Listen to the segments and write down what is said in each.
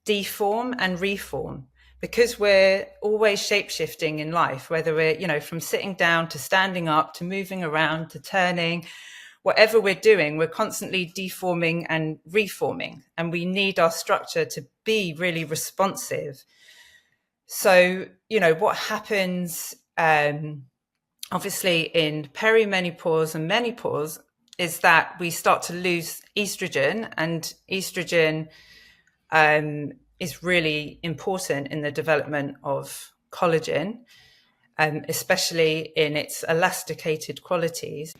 deform and reform, because we're always shape-shifting in life, whether we're, from sitting down to standing up to moving around to turning, whatever we're doing, we're constantly deforming and reforming, and we need our structure to be really responsive. So, what happens obviously in perimenopause and menopause is that we start to lose estrogen, and estrogen is really important in the development of collagen, especially in its elasticated qualities.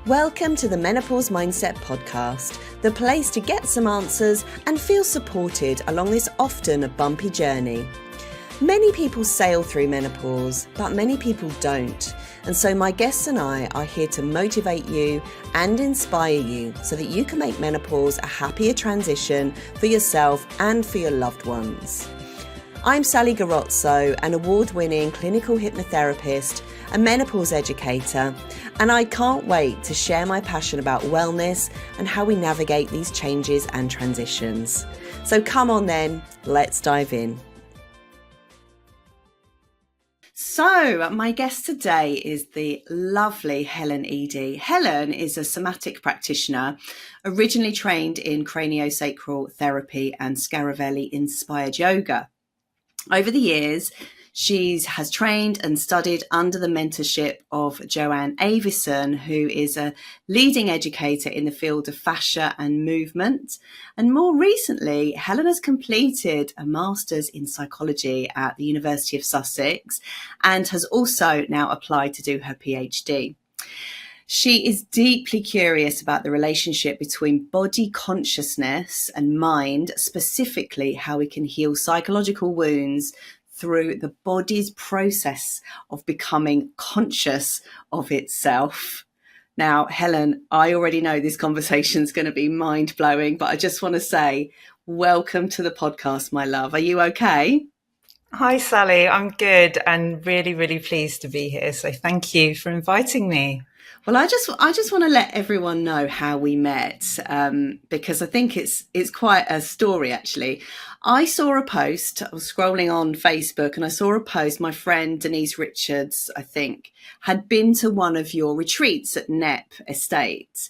Welcome to the Menopause Mindset Podcast, the place to get some answers and feel supported along this often bumpy journey. Many people sail through menopause, but many people don't. And so my guests and I are here to motivate you and inspire you so that you can make menopause a happier transition for yourself and for your loved ones. I'm Sally Garozzo, an award-winning clinical hypnotherapist, a menopause educator, and I can't wait to share my passion about wellness and how we navigate these changes and transitions. So come on then, let's dive in. So my guest today is the lovely Helen Eadie. Helen is a somatic practitioner, originally trained in craniosacral therapy and Scaravelli-inspired yoga. Over the years, she has trained and studied under the mentorship of Joanne Avison, who is a leading educator in the field of fascia and movement. And more recently, Helen has completed a master's in psychology at the University of Sussex and has also now applied to do her PhD. She is deeply curious about the relationship between body consciousness and mind, specifically how we can heal psychological wounds through the body's process of becoming conscious of itself. Now, Helen, I already know this conversation is going to be mind-blowing, but I just want to say welcome to the podcast, my love. Are you okay? Hi, Sally. I'm good and really, really pleased to be here. So thank you for inviting me. Well, I just want to let everyone know how we met, because I think it's quite a story, actually. I saw a post, I was scrolling on Facebook, and I saw a post. My friend Denise Richards, I think, had been to one of your retreats at Knepp Estate.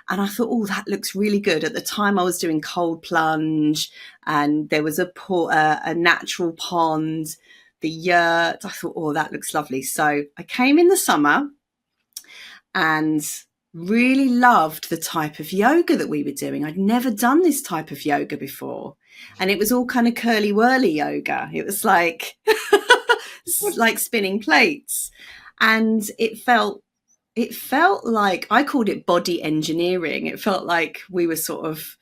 And I thought, oh, that looks really good. At the time, I was doing cold plunge, and there was a natural pond, the yurt. I thought, oh, that looks lovely. So I came in the summer and really loved the type of yoga that we were doing. I'd never done this type of yoga before. And it was all kind of curly whirly yoga. It was like, like spinning plates. And it felt like, I called it body engineering. It felt like we were sort of,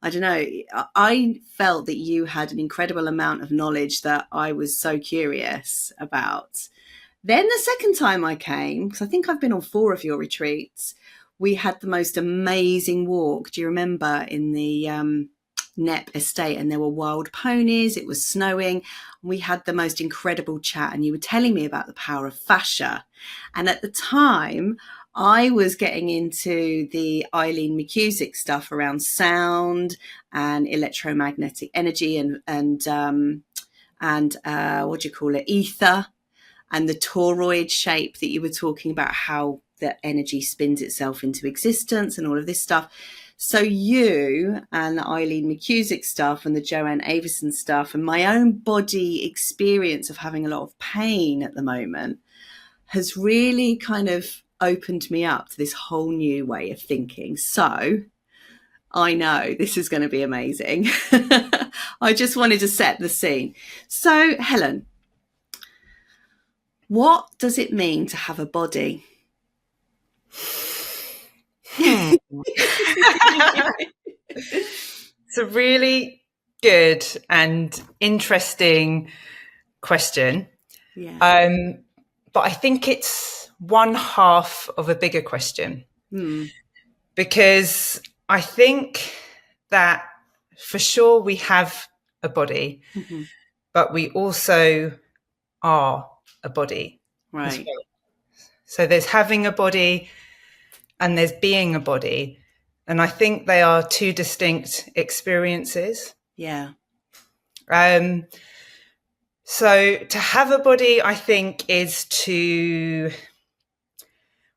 I don't know, I felt that you had an incredible amount of knowledge that I was so curious about. Then the second time I came, because I think I've been on 4 of your retreats, we had the most amazing walk. Do you remember, in the Knepp Estate, and there were wild ponies, it was snowing. We had the most incredible chat, and you were telling me about the power of fascia. And at the time, I was getting into the Eileen McCusick stuff around sound and electromagnetic energy and what do you call it, ether. And the toroid shape that you were talking about, how the energy spins itself into existence and all of this stuff. So you and the Eileen McCusick stuff and the Joanne Avison stuff and my own body experience of having a lot of pain at the moment has really kind of opened me up to this whole new way of thinking. So I know this is going to be amazing. I just wanted to set the scene. So, Helen, what does it mean to have a body? It's a really good and interesting question. Yeah. But I think it's one half of a bigger question. Because I think that for sure we have a body, but we also are a body. Right. Well. So there's having a body and there's being a body. And I think they are 2 distinct experiences. Yeah. So to have a body, I think, is to,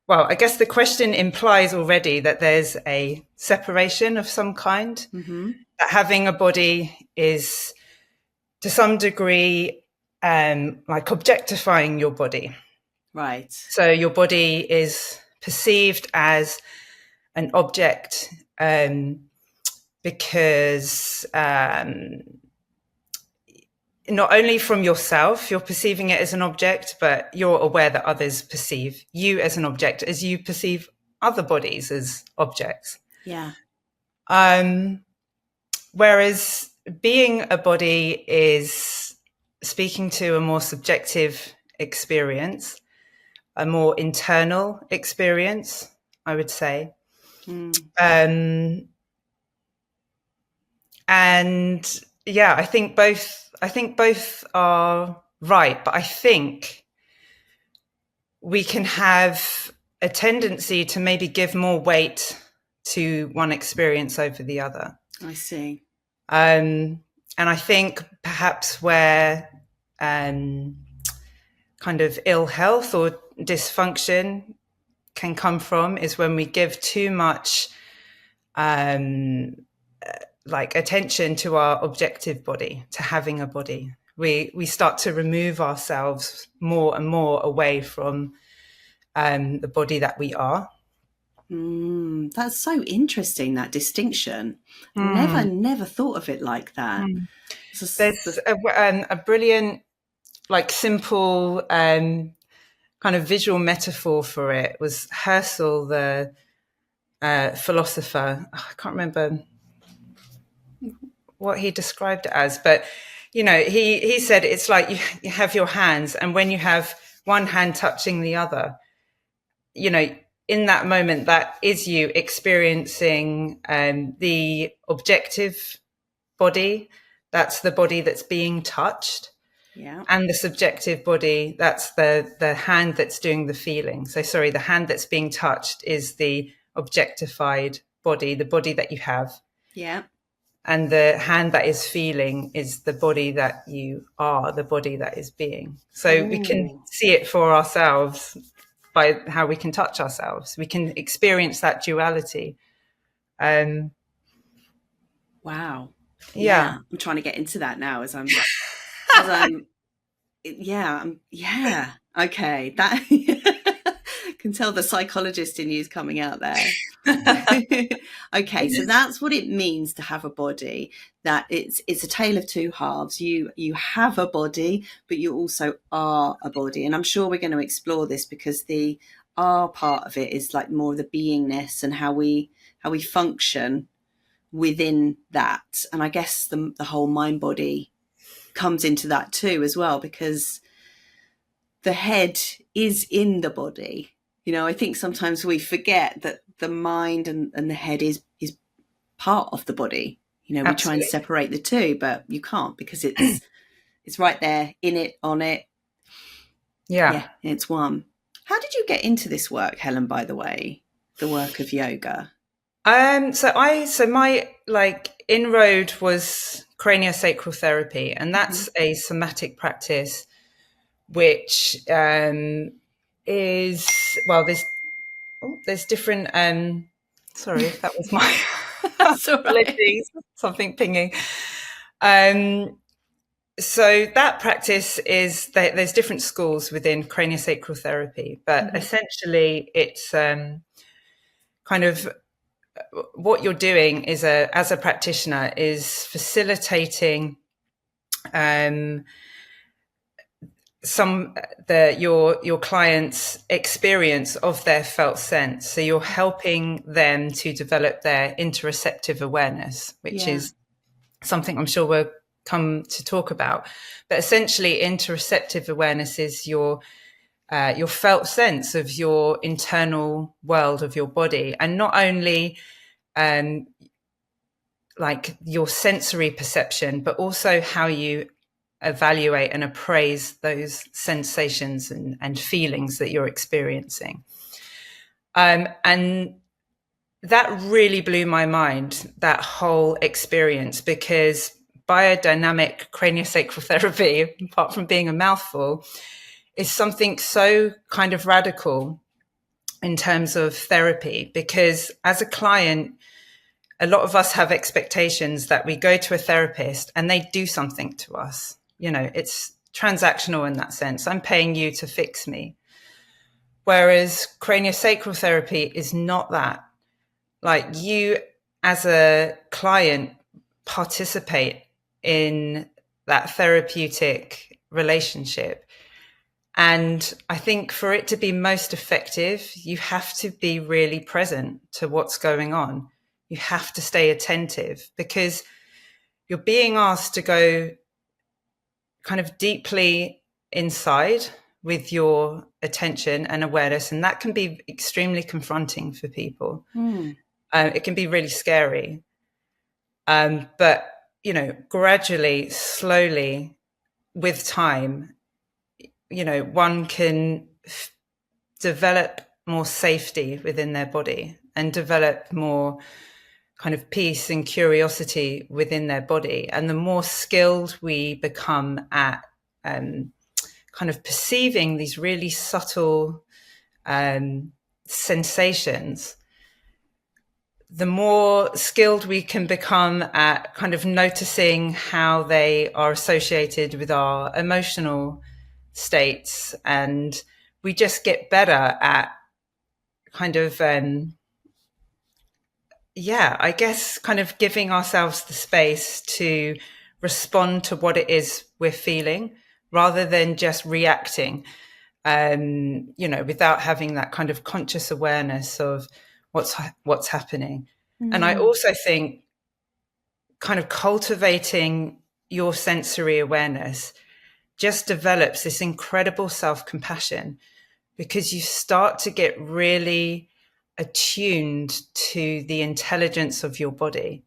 well, I guess the question implies already that there's a separation of some kind, that having a body is to some degree like objectifying your body. Right. So your body is perceived as an object because not only from yourself, you're perceiving it as an object, but you're aware that others perceive you as an object as you perceive other bodies as objects. Yeah. Whereas being a body is speaking to a more subjective experience, a more internal experience, I would say. And yeah, I think both are right, but I think we can have a tendency to maybe give more weight to one experience over the other. I see. And I think perhaps where kind of ill health or dysfunction can come from is when we give too much like attention to our objective body, to having a body. We start to remove ourselves more and more away from the body that we are. That's so interesting, that distinction. Never thought of it like that. There's a brilliant, like simple kind of visual metaphor for it was Husserl, the philosopher. I can't remember what he described it as, but he said it's like you have your hands, and when you have one hand touching the other, in that moment, that is you experiencing the objective body. That's the body that's being touched. Yeah. And the subjective body, that's the hand that's doing the feeling. So sorry, the hand that's being touched is the objectified body, the body that you have. Yeah. And the hand that is feeling is the body that you are, the body that is being. So we can see it for ourselves by how we can touch ourselves. We can experience that duality. Wow. Yeah. I'm trying to get into that now as I'm yeah. Okay. That can tell the psychologist in you is coming out there. Okay, so that's what it means to have a body, that it's a tale of two halves. You have a body, but you also are a body. And I'm sure we're going to explore this, because the are part of it is like more of the beingness and how we function within that. And I guess the whole mind body comes into that too as well, because the head is in the body. I think sometimes we forget that the mind and the head is part of the body. We Absolutely. try and separate the two, but you can't, because it's right there, in it, on it. Yeah, it's one. How did you get into this work, Helen, by the way, the work of yoga? So my inroad was craniosacral therapy, and that's a somatic practice, which is, well, there's different. Sorry if that was my apologies, something pinging. So that practice is there's different schools within craniosacral therapy, but essentially it's kind of what you're doing is as a practitioner is facilitating your client's experience of their felt sense. So you're helping them to develop their interoceptive awareness, which is something I'm sure we'll come to talk about. But essentially, interoceptive awareness is your felt sense of your internal world of your body, and not only like your sensory perception, but also how you evaluate and appraise those sensations and feelings that you're experiencing. And that really blew my mind, that whole experience, because biodynamic craniosacral therapy, apart from being a mouthful, is something so kind of radical in terms of therapy, because as a client, a lot of us have expectations that we go to a therapist and they do something to us. You know, it's transactional in that sense. I'm paying you to fix me. Whereas craniosacral therapy is not that. Like, you as a client participate in that therapeutic relationship. And I think for it to be most effective, you have to be really present to what's going on. You have to stay attentive, because you're being asked to go kind of deeply inside with your attention and awareness. And that can be extremely confronting for people. It can be really scary. But, you know, gradually, slowly, with time, you know, one can develop more safety within their body and develop more kind of peace and curiosity within their body. And the more skilled we become at kind of perceiving these really subtle sensations, the more skilled we can become at kind of noticing how they are associated with our emotional states. And we just get better at kind of, I guess kind of giving ourselves the space to respond to what it is we're feeling, rather than just reacting, you know, without having that kind of conscious awareness of what's happening. And I also think kind of cultivating your sensory awareness just develops this incredible self-compassion, because you start to get really attuned to the intelligence of your body.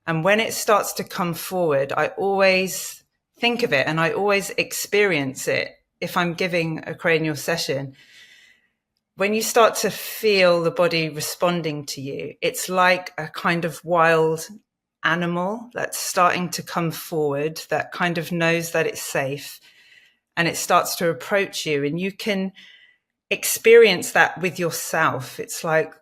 And when it starts to come forward, I always think of it and I always experience it if I'm giving a cranial session. When you start to feel the body responding to you, it's like a kind of wild animal that's starting to come forward, that kind of knows that it's safe, and it starts to approach you, and you can experience that with yourself. It's like,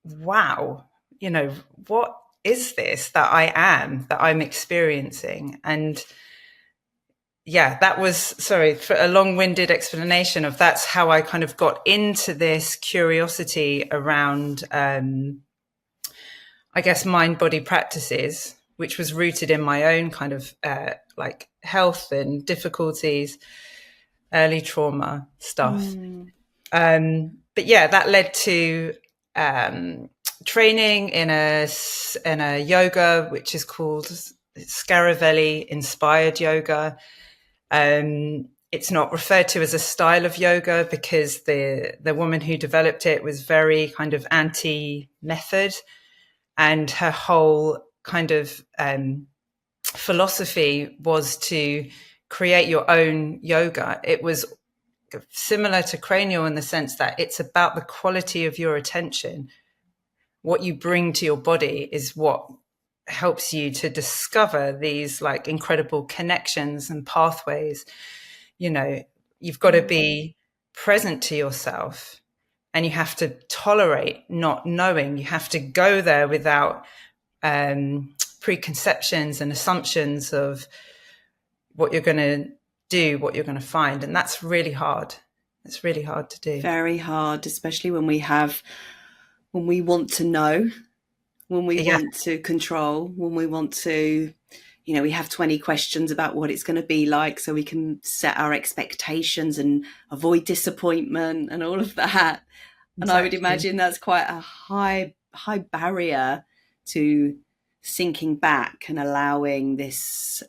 wow, you know, what is this that I'm experiencing? And yeah, that was, sorry for a long-winded explanation of that's how I kind of got into this curiosity around, I guess, mind-body practices, which was rooted in my own kind of like health and difficulties, early trauma stuff. But yeah, that led to training in a yoga, which is called Scaravelli inspired yoga. It's not referred to as a style of yoga because the woman who developed it was very kind of anti-method, and her whole kind of philosophy was to create your own yoga. It was similar to cranial in the sense that it's about the quality of your attention. What you bring to your body is what helps you to discover these like incredible connections and pathways. You know, you've got to be present to yourself, and you have to tolerate not knowing. You have to go there without preconceptions and assumptions of what you're going to do, what you're going to find. And that's really hard. It's really hard to do. Very hard, especially when we want to know, when we want to control, when we want to, you know, we have 20 questions about what it's going to be like, so we can set our expectations and avoid disappointment and all of that. Exactly. And I would imagine that's quite a high barrier to sinking back and allowing this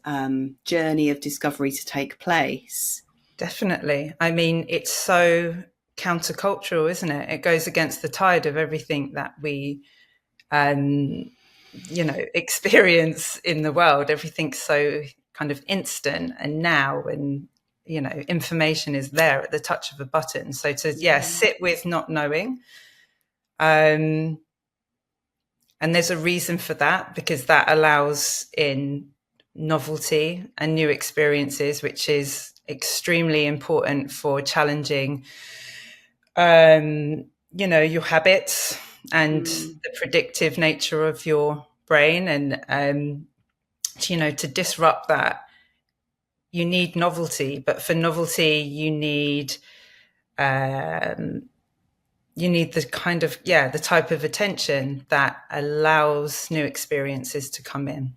journey of discovery to take place. Definitely. I mean, it's so countercultural, isn't it? It goes against the tide of everything that we you know, experience in the world. Everything's so kind of instant and now, and, you know, information is there at the touch of a button. So to, sit with not knowing. And there's a reason for that, because that allows in novelty and new experiences, which is extremely important for challenging, your habits and the predictive nature of your brain. And, to disrupt that, you need novelty. But for novelty, you need the kind of, the type of attention that allows new experiences to come in.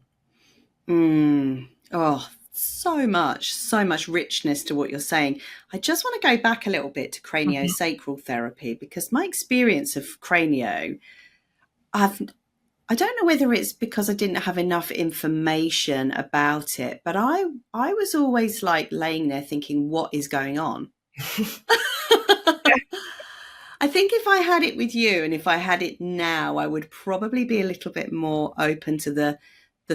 Oh, so much richness to what you're saying. I just want to go back a little bit to craniosacral therapy, because my experience of cranio, I don't know whether it's because I didn't have enough information about it, but I was always like laying there thinking, what is going on? I think if I had it with you and if I had it now, I would probably be a little bit more open to the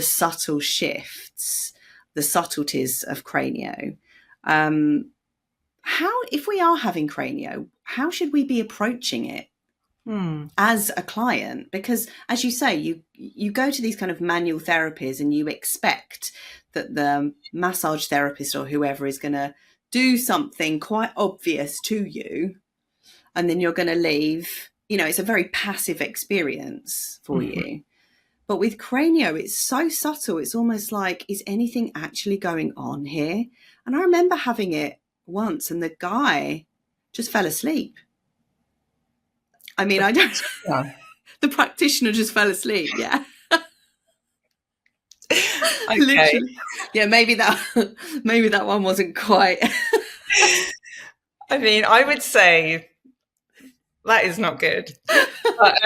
subtle shifts, the subtleties of cranio. How, if we are having cranio, how should we be approaching it as a client? Because as you say, you go to these kind of manual therapies and you expect that the massage therapist or whoever is going to do something quite obvious to you, and then you're going to leave. It's a very passive experience for you. But with cranio, it's so subtle. It's almost like, is anything actually going on here? And I remember having it once and the guy just fell asleep. I mean, the practitioner just fell asleep. Yeah. Okay. Literally. Yeah, maybe that one wasn't quite. I mean, I would say that is not good. But,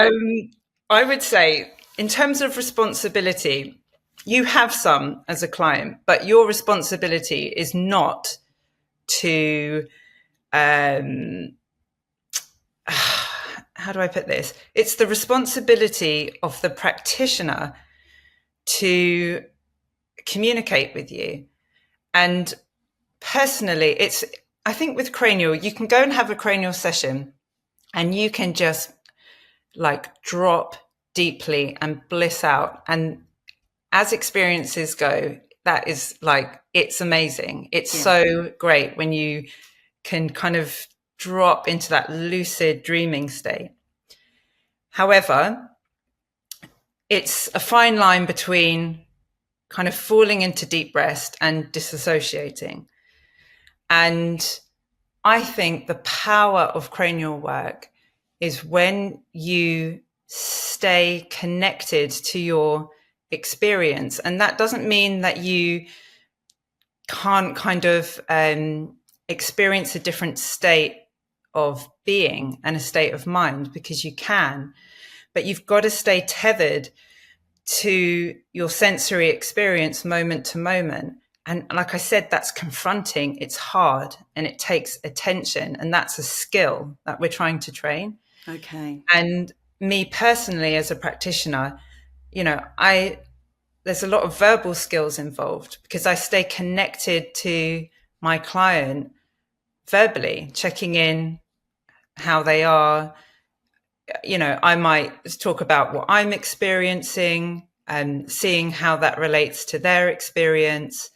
I would say, in terms of responsibility, you have some as a client, but your responsibility is not to, how do I put this? It's the responsibility of the practitioner to communicate with you. And personally, I think with cranial, you can go and have a cranial session and you can just like drop deeply and bliss out. And as experiences go, that is like, it's amazing. It's so great when you can kind of drop into that lucid dreaming state. However, it's a fine line between kind of falling into deep rest and disassociating. And I think the power of cranial work is when you stay connected to your experience. And that doesn't mean that you can't kind of experience a different state of being and a state of mind, because you can, but you've got to stay tethered to your sensory experience moment to moment. And like I said, that's confronting, it's hard, and it takes attention. And that's a skill that we're trying to train. Okay. And me personally, as a practitioner, there's a lot of verbal skills involved, because I stay connected to my client verbally, checking in how they are. I might talk about what I'm experiencing and seeing how that relates to their experience.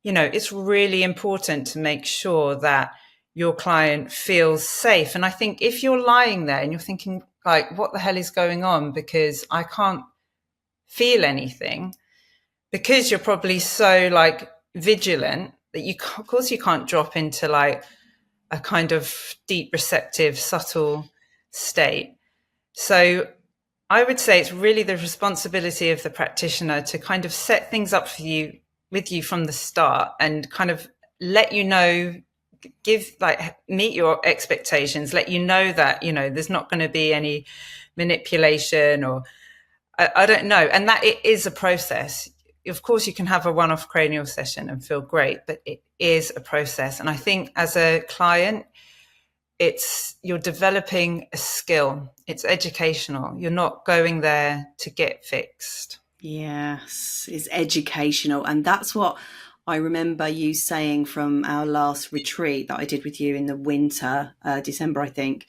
It's really important to make sure that your client feels safe. And I think if you're lying there and you're thinking, like, what the hell is going on? Because I can't feel anything, because you're probably so like vigilant that of course you can't drop into like a kind of deep, receptive, subtle state. So I would say it's really the responsibility of the practitioner to kind of set things up with you from the start, and kind of let you know, meet your expectations, let you know that, there's not going to be any manipulation, or I don't know. And that it is a process. Of course, you can have a one-off cranial session and feel great, but it is a process. And I think as a client, you're developing a skill. It's educational. You're not going there to get fixed. Yes, it's educational. And that's what I remember you saying from our last retreat that I did with you in the winter, December, I think.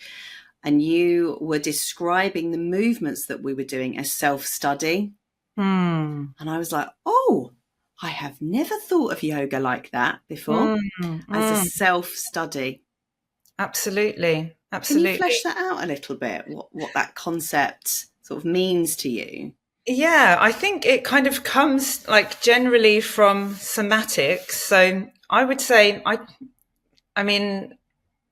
And you were describing the movements that we were doing as self-study. And I was like, oh, I have never thought of yoga like that before, Mm, as a mm, self-study. absolutely. Can you flesh Absolutely. that out a little bit? What that concept sort of means to you? Yeah, I think it kind of comes like generally from somatics. So I would say I mean,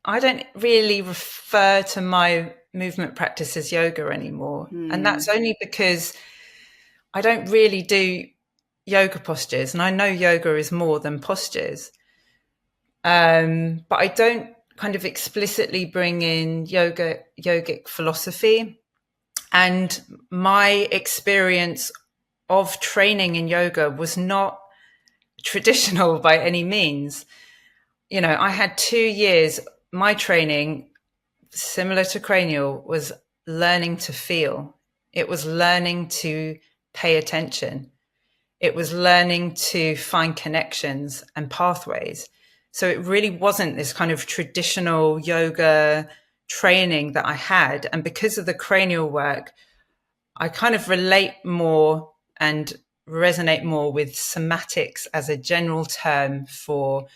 I don't really refer to my movement practice as yoga anymore. And that's only because I don't really do yoga postures. And I know yoga is more than postures. But I don't kind of explicitly bring in yogic philosophy. And my experience of training in yoga was not traditional by any means. You know, I had 2 years, my training, similar to cranial, was learning to feel. It was learning to pay attention. It was learning to find connections and pathways. So it really wasn't this kind of traditional yoga training that I had. And because of the cranial work, I kind of relate more and resonate more with somatics as a general term for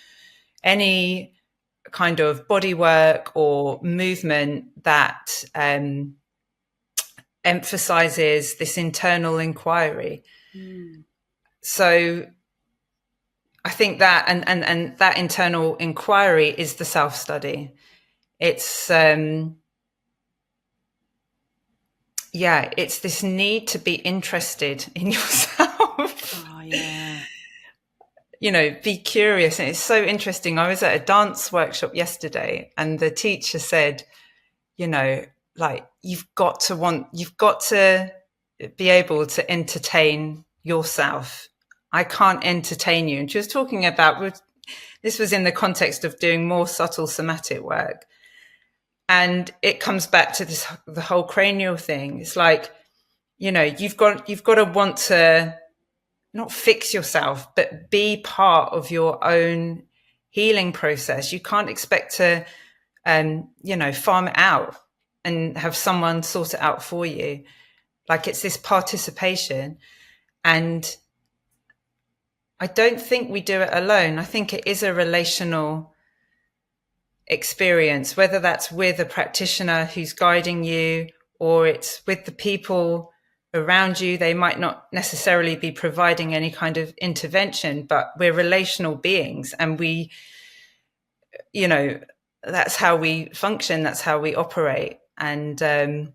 any kind of body work or movement that emphasizes this internal inquiry. So I think that and that internal inquiry is the self-study. It's it's this need to be interested in yourself. Oh, yeah. You know, be curious. And it's so interesting. I was at a dance workshop yesterday and the teacher said, you know, like you've got to be able to entertain yourself. I can't entertain you. And she was talking about, this was in the context of doing more subtle somatic work. And it comes back to the whole cranial thing. It's like, you know, you've got to want to not fix yourself, but be part of your own healing process. You can't expect to, farm it out and have someone sort it out for you. Like it's this participation. And I don't think we do it alone. I think it is a relational experience, whether that's with a practitioner who's guiding you or it's with the people around you. They might not necessarily be providing any kind of intervention, but we're relational beings and we, you know, that's how we function, that's how we operate. And so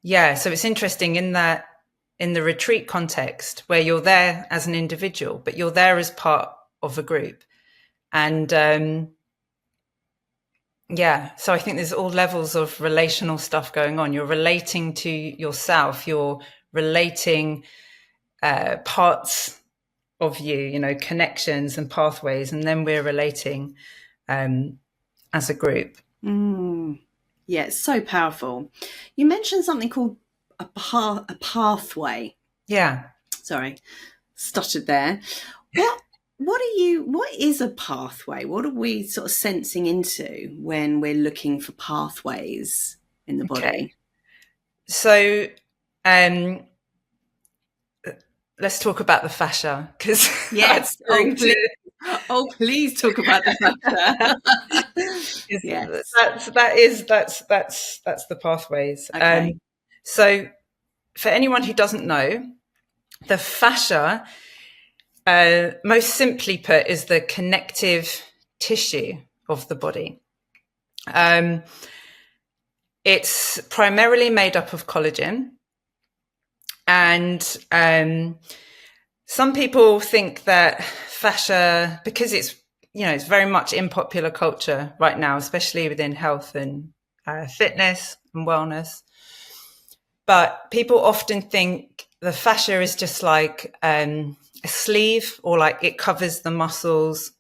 it's interesting in that, in the retreat context where you're there as an individual, but you're there as part of a group. And so I think there's all levels of relational stuff going on. You're relating to yourself, you're relating parts of you, you know, connections and pathways, and then we're relating as a group. Yeah, it's so powerful. You mentioned something called a pathway. Yeah. Sorry, stuttered there. What is a pathway? What are we sort of sensing into when we're looking for pathways in the body? Okay. So let's talk about the fascia, because yes, please talk about the fascia. Yes, that's the pathways. Okay. So for anyone who doesn't know, the fascia, most simply put, is the connective tissue of the body. It's primarily made up of collagen, and some people think that fascia, because it's, you know, it's very much in popular culture right now, especially within health and fitness and wellness. But people often think the fascia is just like a sleeve, or like it covers the muscles,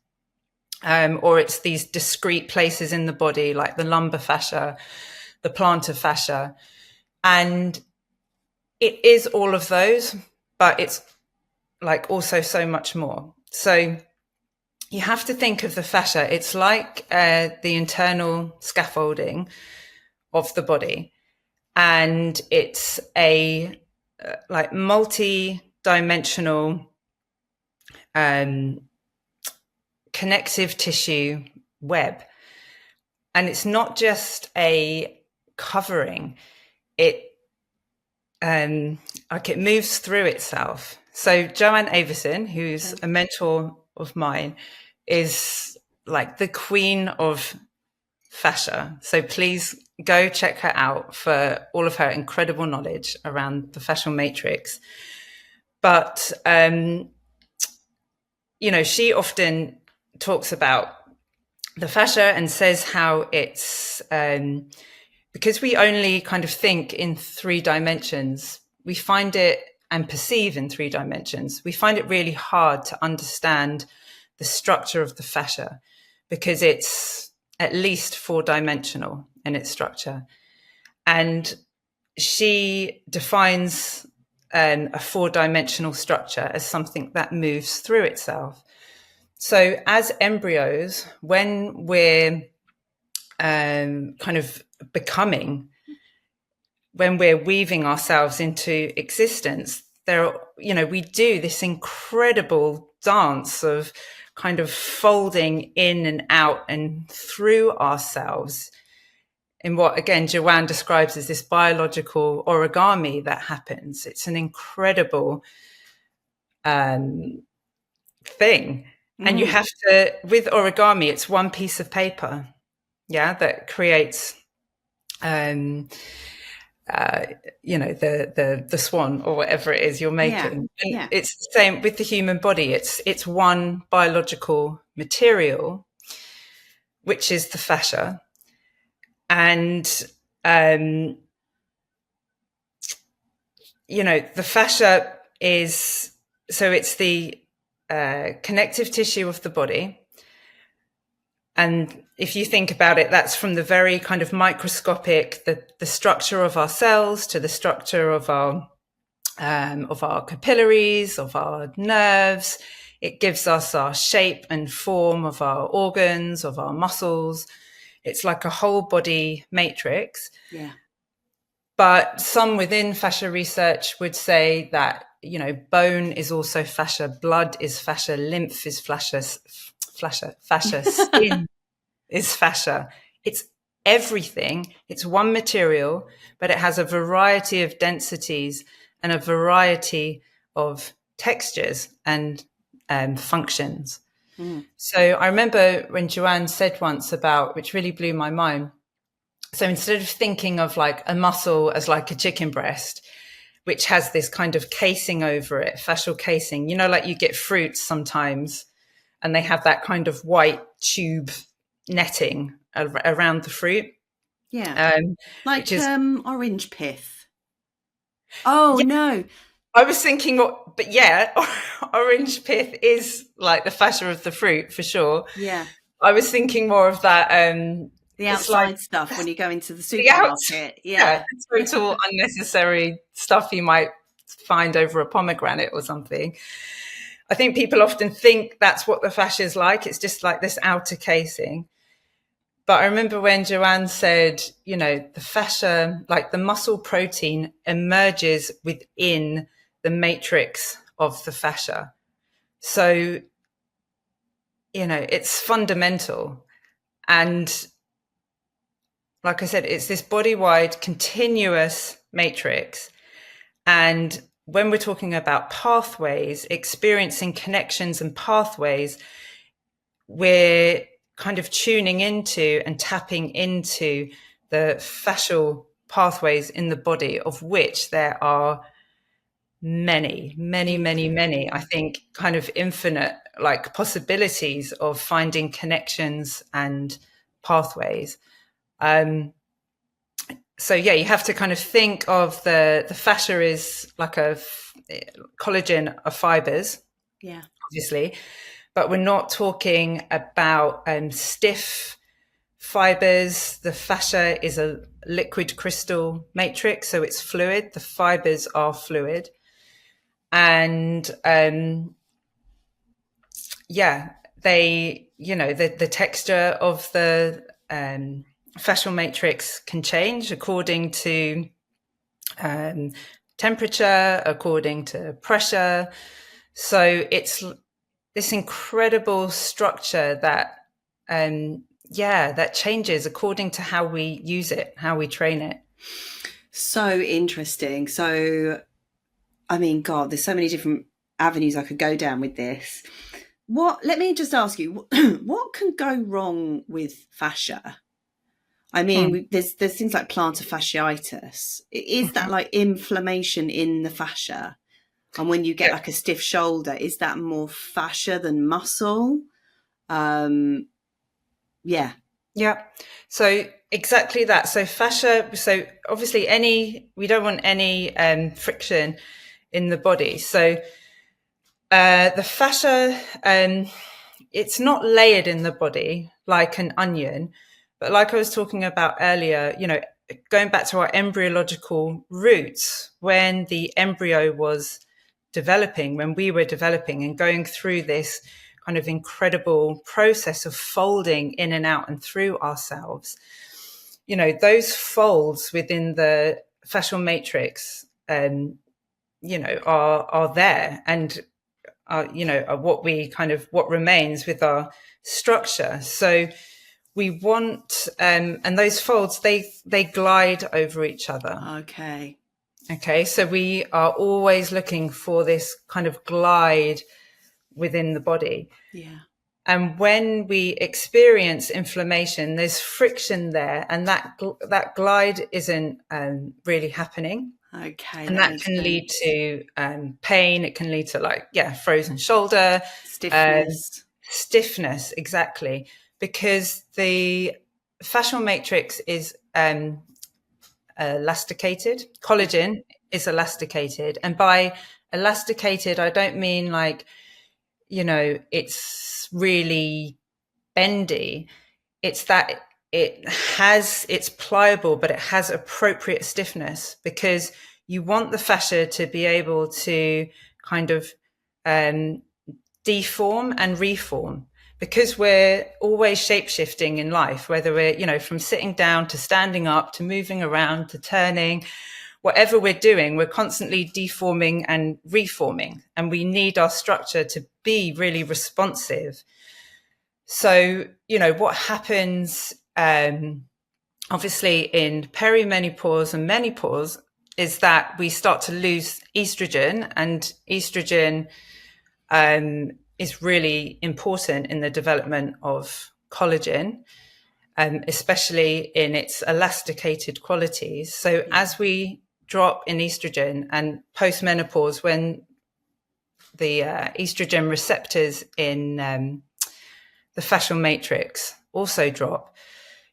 or it's these discrete places in the body, like the lumbar fascia, the plantar fascia. And it is all of those, but it's like also so much more. So you have to think of the fascia. It's like the internal scaffolding of the body. And it's a like multi-dimensional connective tissue web. And it's not just a covering, it it moves through itself. So Joanne Avison, who's a mentor of mine, is like the queen of fascia. So please go check her out for all of her incredible knowledge around the fascial matrix. But she often talks about the fascia and says how it's because we only kind of think in 3 dimensions, we find it and perceive in 3 dimensions. We find it really hard to understand the structure of the fascia because it's at least 4-dimensional in its structure. And she defines a 4-dimensional structure as something that moves through itself. So as embryos, when we're kind of becoming, when we're weaving ourselves into existence, we do this incredible dance of kind of folding in and out and through ourselves in what, again, Joanne describes as this biological origami that happens. It's an incredible thing. And you have to, with origami, it's one piece of paper, that creates, the swan or whatever it is you're making. And it's the same with the human body. It's one biological material, which is the fascia. And, the fascia is, so it's the connective tissue of the body. And if you think about it, that's from the very kind of microscopic, the structure of our cells to the structure of our capillaries, of our nerves. It gives us our shape and form of our organs, of our muscles. It's like a whole body matrix. Yeah. But some within fascia research would say that, bone is also fascia, blood is fascia, lymph is fascia, skin is fascia. It's everything. It's one material, but it has a variety of densities and a variety of textures and functions. So I remember when Joanne said once about, which really blew my mind. So instead of thinking of like a muscle as like a chicken breast, which has this kind of casing over it, fascial casing, like you get fruits sometimes and they have that kind of white tube netting around the fruit. Yeah. Like orange pith. Oh, yeah. No. I was thinking, but orange pith is like the fascia of the fruit for sure. Yeah. I was thinking more of that. The outside stuff when you go into the supermarket. Yeah. Total unnecessary stuff you might find over a pomegranate or something. I think people often think that's what the fascia is like. It's just like this outer casing. But I remember when Joanne said, the fascia, like the muscle protein emerges within the matrix of the fascia. So, it's fundamental. And like I said, it's this body-wide continuous matrix. And when we're talking about pathways, experiencing connections and pathways, we're kind of tuning into and tapping into the fascial pathways in the body, of which there are many, I think, kind of infinite like possibilities of finding connections and pathways. So you have to kind of think of the fascia is like a collagen of fibers, obviously, but we're not talking about stiff fibers. The fascia is a liquid crystal matrix, so it's fluid. The fibers are fluid, and they, the texture of the fascial matrix can change according to temperature, according to pressure. So it's this incredible structure that, that changes according to how we use it, how we train it. So interesting. So, I mean, God, there's so many different avenues I could go down with this. Let me just ask you, what can go wrong with fascia? I mean, there's things like plantar fasciitis. Is that like inflammation in the fascia? And when you get like a stiff shoulder, is that more fascia than muscle? Yeah. So exactly that. So fascia. So obviously, we don't want any friction in the body. So the fascia, it's not layered in the body like an onion, but like I was talking about earlier, going back to our embryological roots, when the embryo was developing, when we were developing and going through this kind of incredible process of folding in and out and through ourselves, those folds within the fascial matrix, are there and are what remains with our structure. So we want, and those folds, they glide over each other. Okay. So we are always looking for this kind of glide within the body. Yeah. And when we experience inflammation, there's friction there, and that glide isn't really happening. Okay. And that can lead to pain. It can lead to frozen shoulder, stiffness, exactly, because the fascial matrix is elasticated. Collagen is elasticated, and by elasticated, I don't mean it's really bendy. It's that it's pliable, but it has appropriate stiffness, because you want the fascia to be able to kind of deform and reform, because we're always shape-shifting in life, whether we're, from sitting down to standing up to moving around to turning, whatever we're doing, we're constantly deforming and reforming, and we need our structure to be really responsive. So, what happens, obviously in perimenopause and menopause, is that we start to lose estrogen, and estrogen is really important in the development of collagen, especially in its elasticated qualities. So as we drop in estrogen, and post-menopause, when the estrogen receptors in the fascial matrix also drop,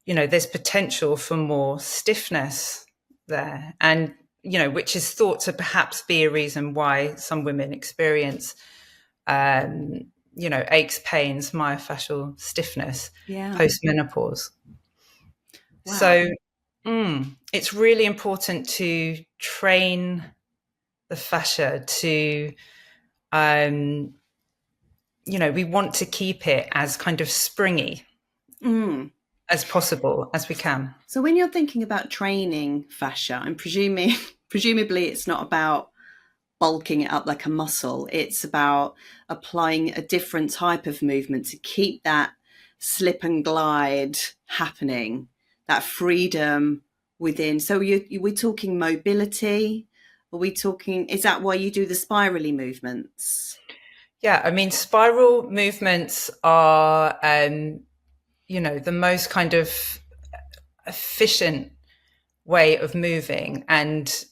there's potential for more stiffness there, and which is thought to perhaps be a reason why some women experience aches, pains, myofascial stiffness post-menopause. Wow. So it's really important to train the fascia to, we want to keep it as kind of springy as possible, as we can. So when you're thinking about training fascia, I'm presumably it's not about bulking it up like a muscle. It's about applying a different type of movement to keep that slip and glide happening, that freedom within. So we're talking mobility. Is that why you do the spirally movements? Yeah, I mean, spiral movements are, the most kind of efficient way of moving, and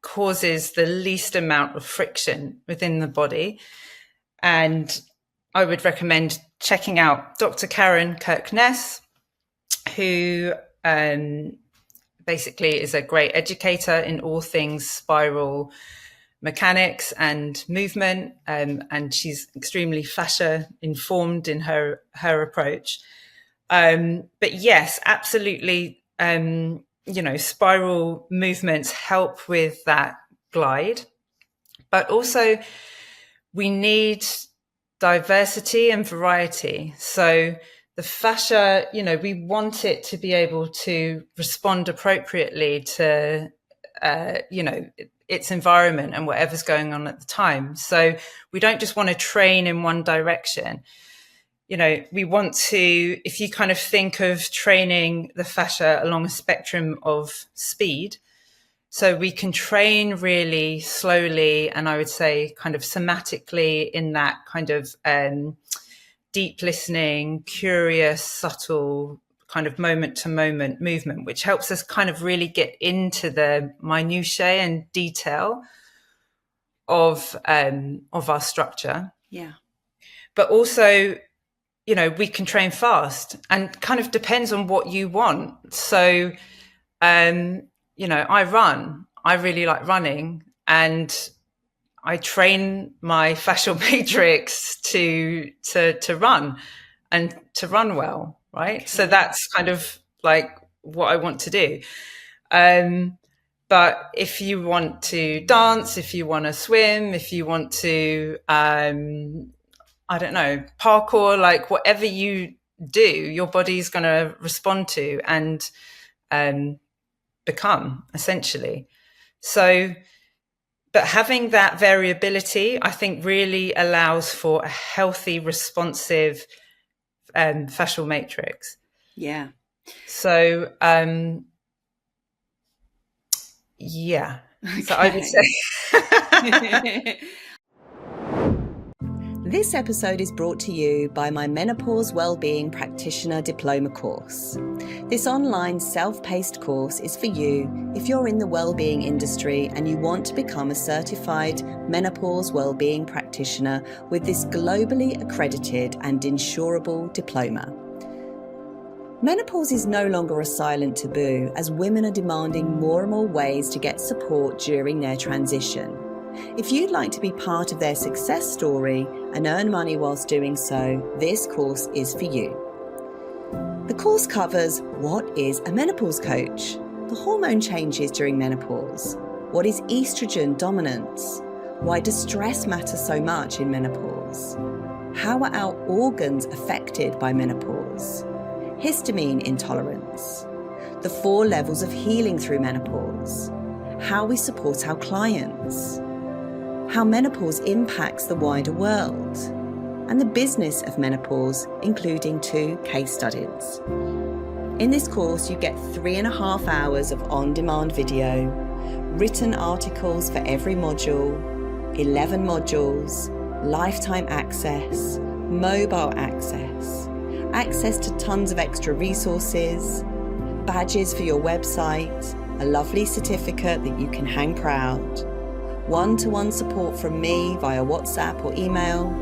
causes the least amount of friction within the body. And I would recommend checking out Dr. Karen Kirkness, who basically is a great educator in all things spiral mechanics and movement, and she's extremely fascia informed in her approach. But yes, absolutely, spiral movements help with that glide, but also we need diversity and variety. So the fascia, we want it to be able to respond appropriately to its environment and whatever's going on at the time. So we don't just want to train in one direction. We want to, if you kind of think of training the fascia along a spectrum of speed, so we can train really slowly and I would say kind of somatically in that kind of deep listening, curious, subtle kind of moment to moment movement, which helps us kind of really get into the minutiae and detail of our structure. Yeah. But also, we can train fast and kind of depends on what you want. So, I really like running and I train my fascial matrix to run and to run well. Right. Okay. So that's kind of like what I want to do. But if you want to dance, if you want to swim, if you want to, parkour, like whatever you do, your body's going to respond to and become essentially. So, but having that variability, I think really allows for a healthy, responsive fascial matrix. Yeah. So, yeah. Okay. So I would say... This episode is brought to you by my Menopause Wellbeing Practitioner Diploma course. This online self-paced course is for you if you're in the wellbeing industry and you want to become a certified menopause wellbeing practitioner with this globally accredited and insurable diploma. Menopause is no longer a silent taboo as women are demanding more and more ways to get support during their transition. If you'd like to be part of their success story and earn money whilst doing so, this course is for you. The course covers what is a menopause coach, the hormone changes during menopause, what is estrogen dominance, why does stress matter so much in menopause, how are our organs affected by menopause, histamine intolerance, the 4 levels of healing through menopause, how we support our clients, how menopause impacts the wider world, and the business of menopause, including 2 case studies. In this course, you get 3.5 hours of on-demand video, written articles for every module, 11 modules, lifetime access, mobile access, access to tons of extra resources, badges for your website, a lovely certificate that you can hang proud, one-to-one support from me via WhatsApp or email,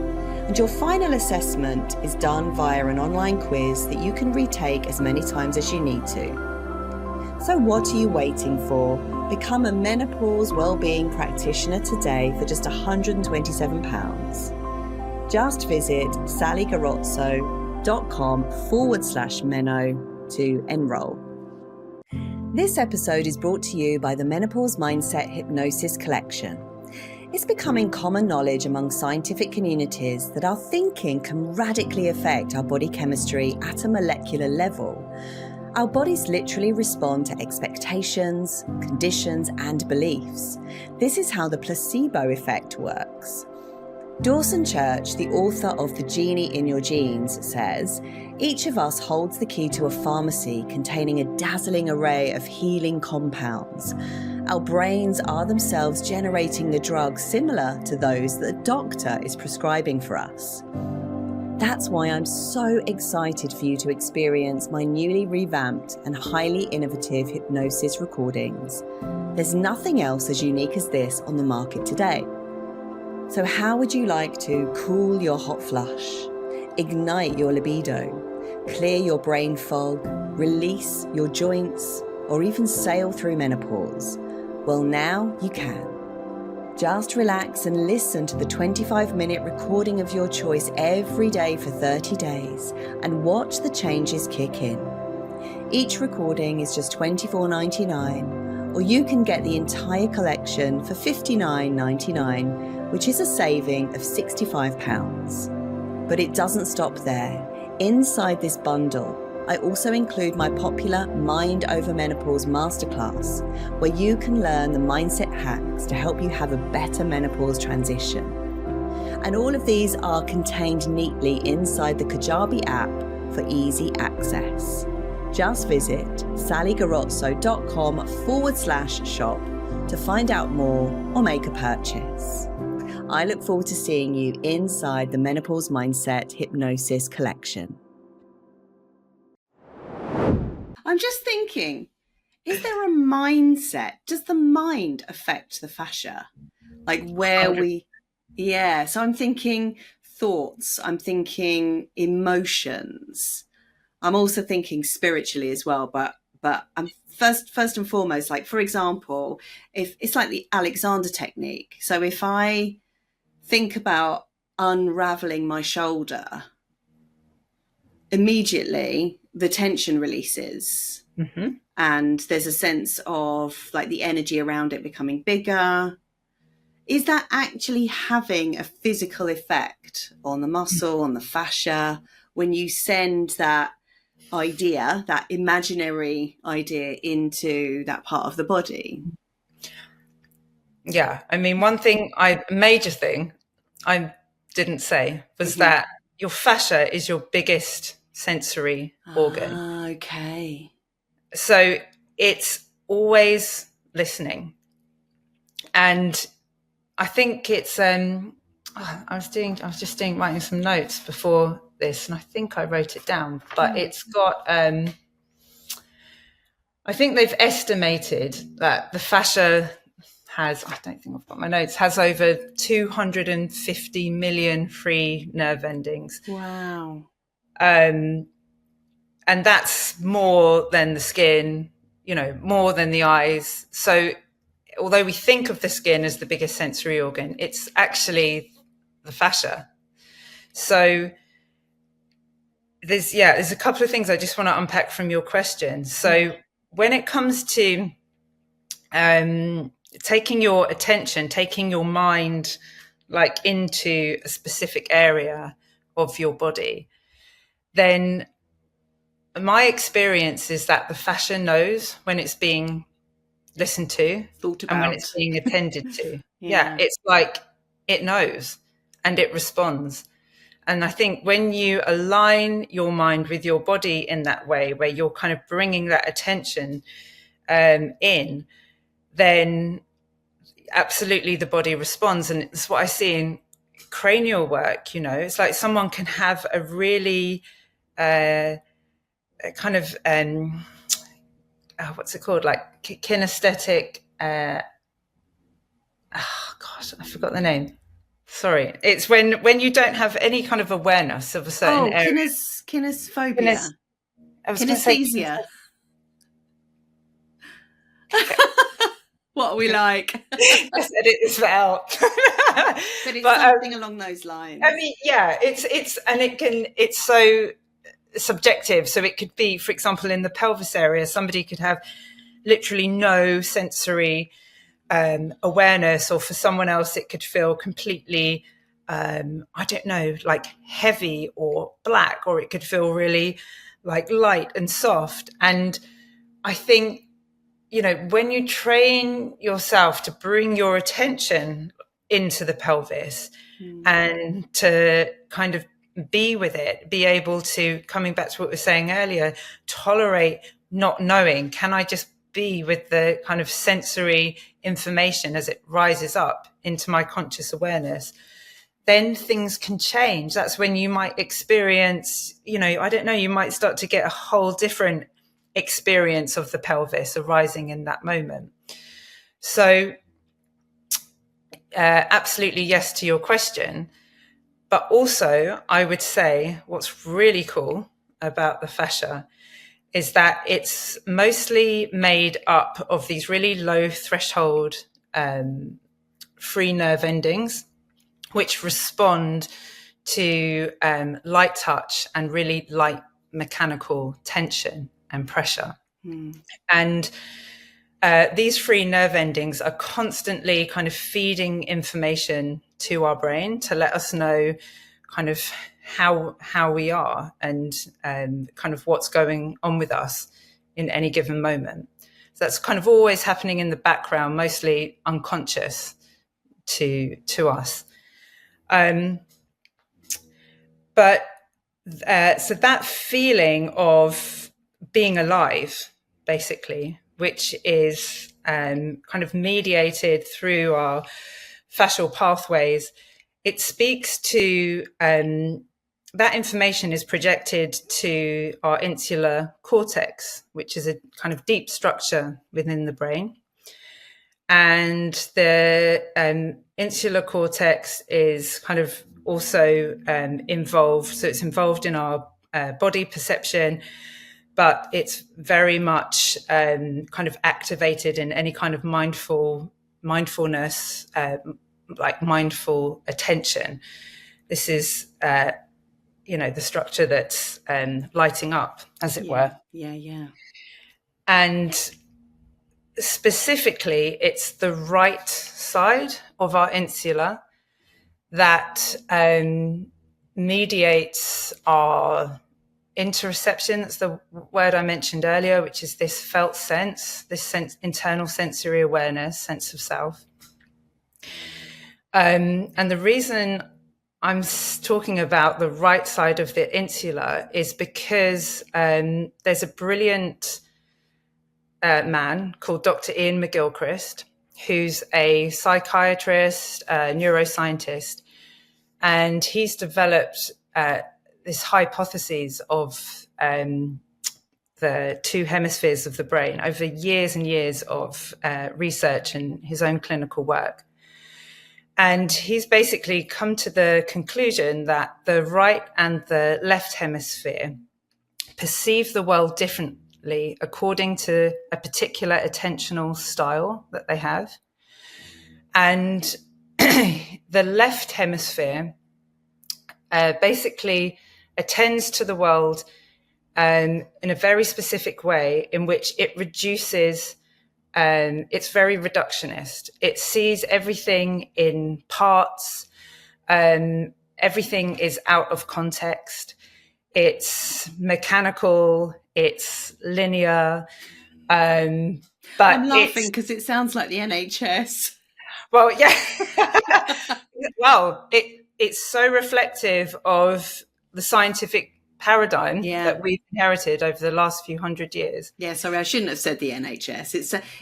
and your final assessment is done via an online quiz that you can retake as many times as you need to. So what are you waiting for? Become a menopause wellbeing practitioner today for just £127. Just visit sallygarozzo.com/meno to enroll. This episode is brought to you by the Menopause Mindset Hypnosis Collection. It's becoming common knowledge among scientific communities that our thinking can radically affect our body chemistry at a molecular level. Our bodies literally respond to expectations, conditions, and beliefs. This is how the placebo effect works. Dawson Church, the author of The Genie in Your Genes, says, each of us holds the key to a pharmacy containing a dazzling array of healing compounds. Our brains are themselves generating the drugs similar to those that a doctor is prescribing for us. That's why I'm so excited for you to experience my newly revamped and highly innovative hypnosis recordings. There's nothing else as unique as this on the market today. So how would you like to cool your hot flush, ignite your libido, clear your brain fog, release your joints, or even sail through menopause? Well, now you can. Just relax and listen to the 25-minute recording of your choice every day for 30 days and watch the changes kick in. Each recording is just $24.99, or you can get the entire collection for $59.99, which is a saving of £65. But it doesn't stop there. Inside this bundle, I also include my popular Mind Over Menopause Masterclass, where you can learn the mindset hacks to help you have a better menopause transition. And all of these are contained neatly inside the Kajabi app for easy access. Just visit sallygarozzo.com/shop to find out more or make a purchase. I look forward to seeing you inside the Menopause Mindset Hypnosis Collection. I'm just thinking, is there a mindset? Does the mind affect the fascia? Like where so I'm thinking thoughts, I'm thinking emotions. I'm also thinking spiritually as well, but I'm first and foremost, like, for example, if it's like the Alexander technique. So if I think about unraveling my shoulder, immediately the tension releases. Mm-hmm. And there's a sense of like the energy around it becoming bigger. Is that actually having a physical effect on the muscle, on the fascia, when you send that idea, that imaginary idea, into that part of the body? Yeah, I mean, major thing I didn't say was that your fascia is your biggest sensory organ. Okay. So it's always listening. And I think it's I was just writing some notes before this, and I think I wrote it down, but it's got I think they've estimated that the fascia has, I don't think I've got my notes, has over 250 million free nerve endings. Wow. And that's more than the skin, more than the eyes. So although we think of the skin as the biggest sensory organ, it's actually the fascia. So there's a couple of things I just want to unpack from your question. So when it comes to taking your attention, taking your mind like into a specific area of your body, then my experience is that the fascia knows when it's being listened to, thought about, and when it's being attended to. Yeah, it's like it knows and it responds. And I think when you align your mind with your body in that way, where you're kind of bringing that attention in, then absolutely the body responds. And it's what I see in cranial work. It's like someone can have a really kind of what's it called, like kinesthetic I forgot the name. Sorry. It's when you don't have any kind of awareness of a certain area. Kinesphobia. Kinesthesia. What are we like? Let's edit this out. But it's something along those lines. I mean, yeah, it's so subjective. So it could be, for example, in the pelvis area, somebody could have literally no sensory awareness, or for someone else it could feel completely I don't know, like heavy or black, or it could feel really like light and soft. And I think, when you train yourself to bring your attention into the pelvis and to kind of be with it, be able to, coming back to what we were saying earlier, tolerate not knowing, can I just be with the kind of sensory information as it rises up into my conscious awareness, then things can change. That's when you might experience, I don't know, you might start to get a whole different experience of the pelvis arising in that moment. So absolutely yes to your question. But also I would say what's really cool about the fascia is that it's mostly made up of these really low threshold free nerve endings, which respond to light touch and really light mechanical tension and pressure. And these free nerve endings are constantly kind of feeding information to our brain to let us know kind of how we are and kind of what's going on with us in any given moment. So that's kind of always happening in the background, mostly unconscious to us. But so that feeling of being alive, basically, which is kind of mediated through our fascial pathways, it speaks to that information is projected to our insular cortex, which is a kind of deep structure within the brain. And the insular cortex is kind of also involved. So it's involved in our body perception, but it's very much kind of activated in any kind of mindfulness, like mindful attention. This is, the structure that's lighting up, as it were. Yeah. And specifically, it's the right side of our insula that mediates our interoception. That's the word I mentioned earlier, which is this felt sense, internal sensory awareness, sense of self. And the reason I'm talking about the right side of the insula is because there's a brilliant man called Dr. Ian McGilchrist, who's a psychiatrist, neuroscientist, and he's developed this hypothesis of the two hemispheres of the brain over years and years of research and his own clinical work. And he's basically come to the conclusion that the right and the left hemisphere perceive the world differently according to a particular attentional style that they have. And the left hemisphere basically attends to the world in a very specific way in which it reduces, it's very reductionist. It sees everything in parts. Everything is out of context. It's mechanical. It's linear. But I'm laughing because it sounds like the NHS. Well, yeah. Well, it's so reflective of the scientific paradigm that we've inherited over the last few hundred years. Yeah, sorry, I shouldn't have said the NHS.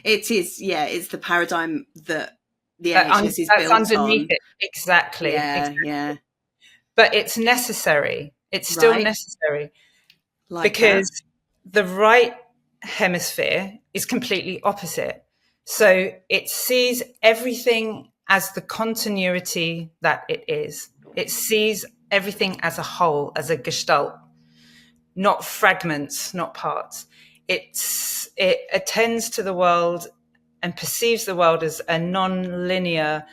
It's the paradigm that the NHS is built underneath on. It. Exactly. Yeah. But it's necessary. It's still necessary because the right hemisphere is completely opposite. So it sees everything as the continuity that it is. It sees everything as a whole, as a gestalt, not fragments, not parts. It attends to the world and perceives the world as a non-linear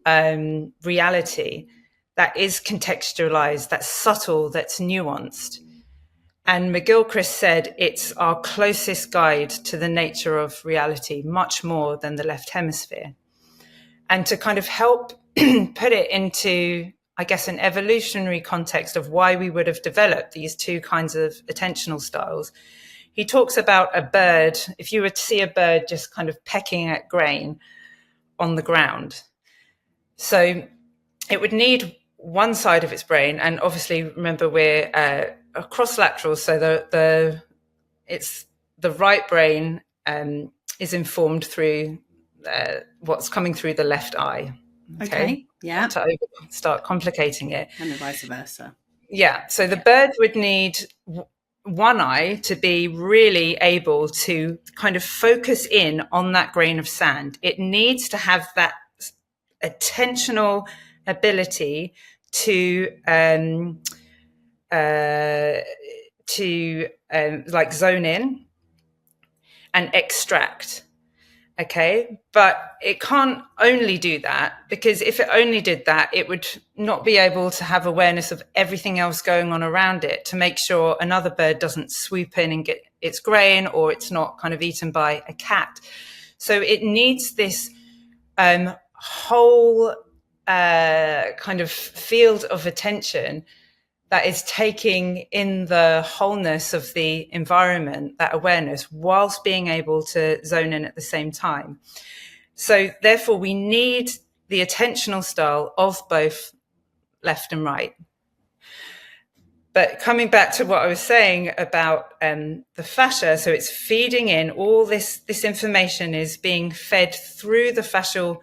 reality that is contextualized, that's subtle, that's nuanced. And McGilchrist said it's our closest guide to the nature of reality, much more than the left hemisphere. And to kind of help put it into, I guess, an evolutionary context of why we would have developed these two kinds of attentional styles, he talks about a bird. If you were to see a bird just kind of pecking at grain on the ground, so it would need one side of its brain, and obviously remember we're cross-lateral, so it's the right brain is informed through what's coming through the left eye. Okay. Yeah. Not to start complicating it, and vice versa. Yeah. So the bird would need one eye to be really able to kind of focus in on that grain of sand. It needs to have that attentional ability to like zone in and extract. Okay, but it can't only do that, because if it only did that, it would not be able to have awareness of everything else going on around it to make sure another bird doesn't swoop in and get its grain, or it's not kind of eaten by a cat. So it needs this whole kind of field of attention that is taking in the wholeness of the environment, that awareness, whilst being able to zone in at the same time. So therefore, we need the attentional style of both left and right. But coming back to what I was saying about the fascia, so it's feeding in all this information is being fed through the fascial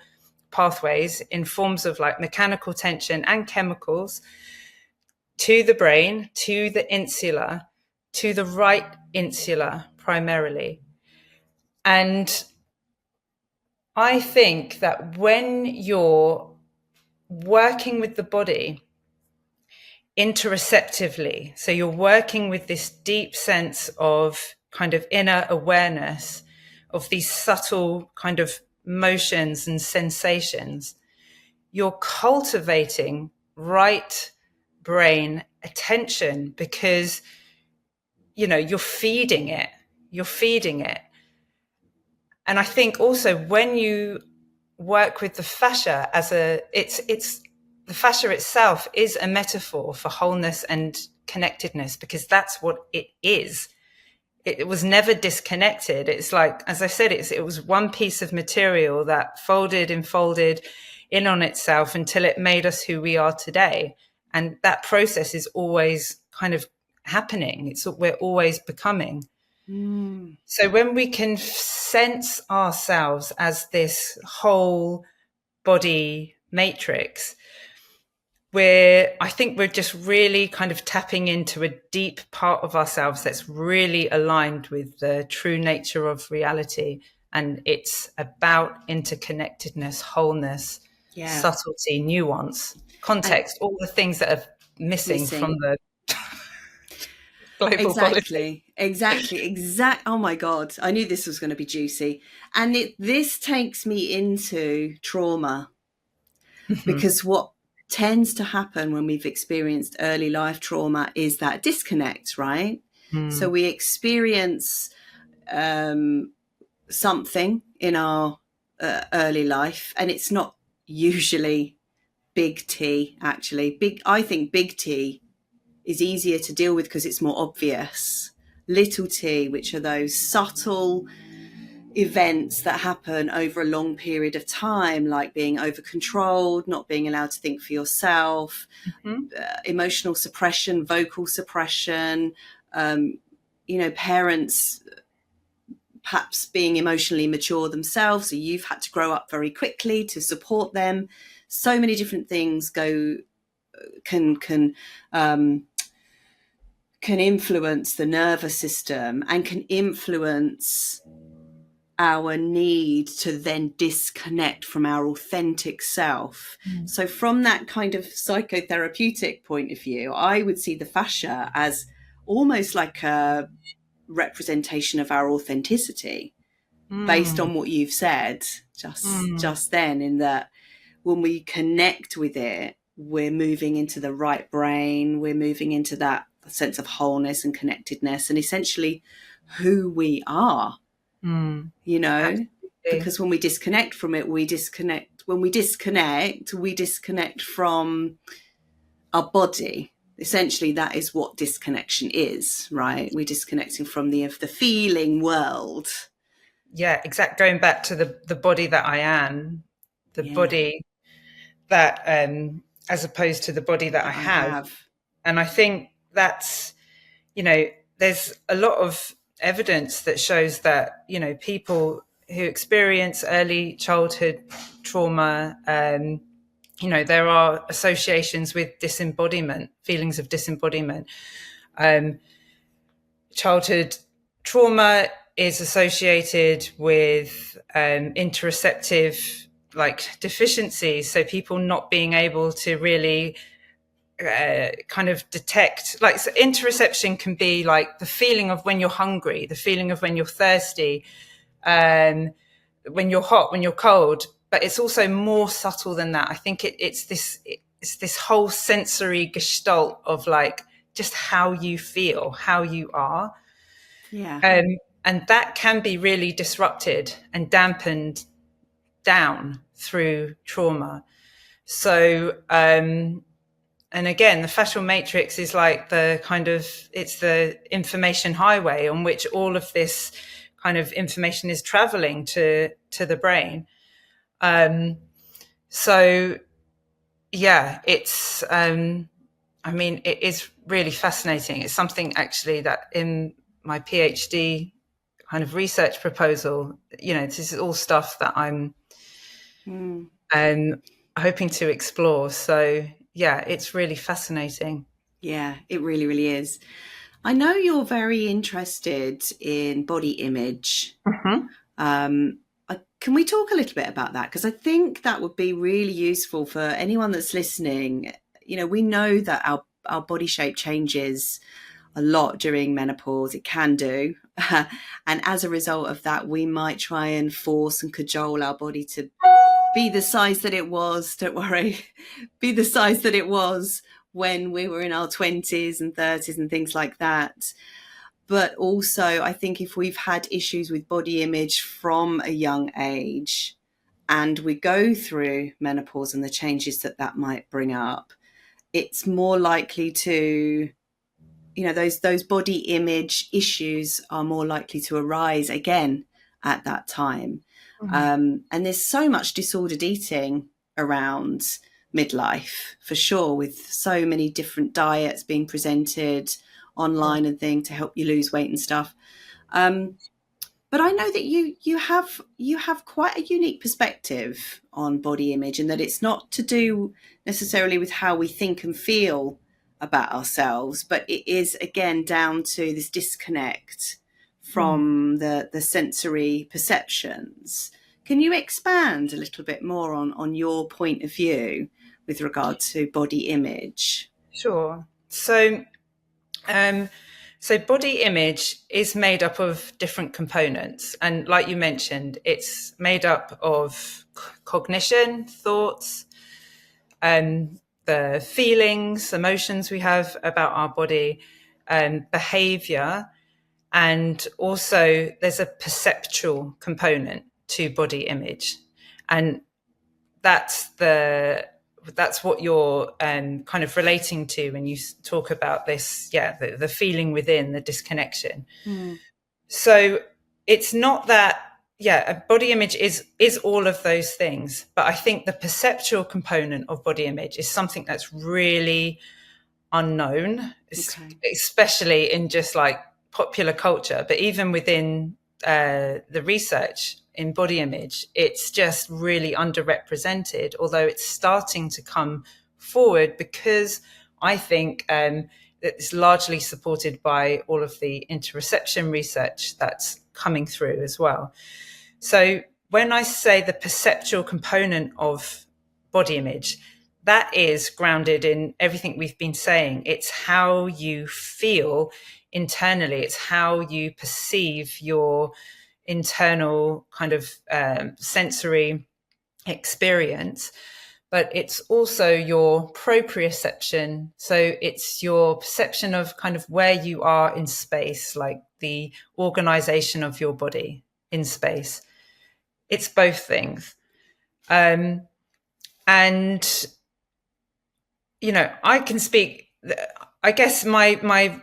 pathways in forms of like mechanical tension and chemicals to the brain, to the insula, to the right insula primarily. And I think that when you're working with the body interoceptively, so you're working with this deep sense of kind of inner awareness of these subtle kind of motions and sensations, you're cultivating right brain attention because, you know, you're feeding it. And I think also when you work with the fascia it's the fascia itself is a metaphor for wholeness and connectedness, because that's what it is. It was never disconnected. It's like, as I said, it was one piece of material that folded and folded in on itself until it made us who we are today. And that process is always kind of happening. We're always becoming. So when we can sense ourselves as this whole body matrix, I think we're just really kind of tapping into a deep part of ourselves that's really aligned with the true nature of reality. And it's about interconnectedness, wholeness, subtlety, nuance, context, all the things that are missing from the global policy. Exactly. Oh my God. I knew this was going to be juicy. And this takes me into trauma, because what tends to happen when we've experienced early life trauma is that disconnect, right? So we experience something in our early life, and it's not usually big T, actually. I think big T is easier to deal with because it's more obvious. Little t, which are those subtle events that happen over a long period of time, like being over controlled, not being allowed to think for yourself, emotional suppression, vocal suppression, parents perhaps being emotionally mature themselves, so you've had to grow up very quickly to support them. So many different things can influence the nervous system and can influence our need to then disconnect from our authentic self. So from that kind of psychotherapeutic point of view, I would see the fascia as almost like a representation of our authenticity, based on what you've said just then, in that when we connect with it, we're moving into the right brain, we're moving into that sense of wholeness and connectedness and essentially who we are, Absolutely. Because when we disconnect from it, we disconnect from our body. Essentially, that is what disconnection is, right? We're disconnecting from the feeling world. Yeah, exactly. Going back to the body that I am, the body that, as opposed to the body that I have. And I think that's, there's a lot of evidence that shows that, people who experience early childhood trauma, there are associations with disembodiment, feelings of disembodiment. Childhood trauma is associated with interoceptive deficiencies, so people not being able to really kind of detect, so interoception can be like the feeling of when you're hungry, the feeling of when you're thirsty, when you're hot, when you're cold, but it's also more subtle than that. I think it's this whole sensory gestalt of just how you feel, how you are. And that can be really disrupted and dampened down through trauma. So, and and again, the fascial matrix is like the kind of, it's the information highway on which all of this kind of information is traveling to the brain. So yeah, it's, I mean, it is really fascinating. It's something actually that in my PhD kind of research proposal, this is all stuff that I'm hoping to explore. So yeah, it's really fascinating. Yeah, it really, really is. I know you're very interested in body image. Mm-hmm. Can we talk a little bit about that? Because I think that would be really useful for anyone that's listening. We know that our body shape changes a lot during menopause. It can do. And as a result of that, we might try and force and cajole our body to be the size that it was, don't worry, be the size that it was when we were in our 20s and 30s and things like that. But also, I think if we've had issues with body image from a young age and we go through menopause and the changes that might bring up, it's more likely to, those body image issues are more likely to arise again at that time. And there's so much disordered eating around midlife, for sure, with so many different diets being presented online and things to help you lose weight and stuff. But I know that you have quite a unique perspective on body image, and that it's not to do necessarily with how we think and feel about ourselves, but it is again down to this disconnect from the sensory perceptions. Can you expand a little bit more on your point of view with regard to body image? Sure. So body image is made up of different components. And like you mentioned, it's made up of cognition, thoughts, the feelings, emotions we have about our body, behavior, and also there's a perceptual component to body image. And that's what you're kind of relating to when you talk about this, the feeling within, the disconnection. So it's not that, a body image is all of those things, but I think the perceptual component of body image is something that's really unknown, especially in just like popular culture, but even within the research in body image, it's just really underrepresented, although it's starting to come forward because I think it's largely supported by all of the interoception research that's coming through as well. So when I say the perceptual component of body image, that is grounded in everything we've been saying. It's how you feel internally. It's how you perceive your internal kind of sensory experience, but it's also your proprioception. So it's your perception of kind of where you are in space, like the organization of your body in space. It's both things. And I can speak, I guess my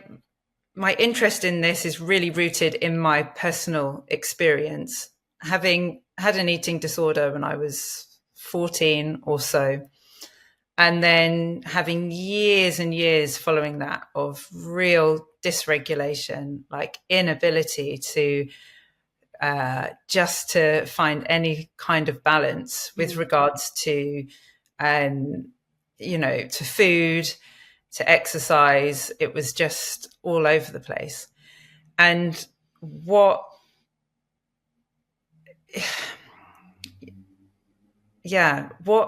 interest in this is really rooted in my personal experience, having had an eating disorder when I was 14 or so, and then having years and years following that of real dysregulation, like inability to just to find any kind of balance with regards to to food, to exercise. It was just all over the place. And what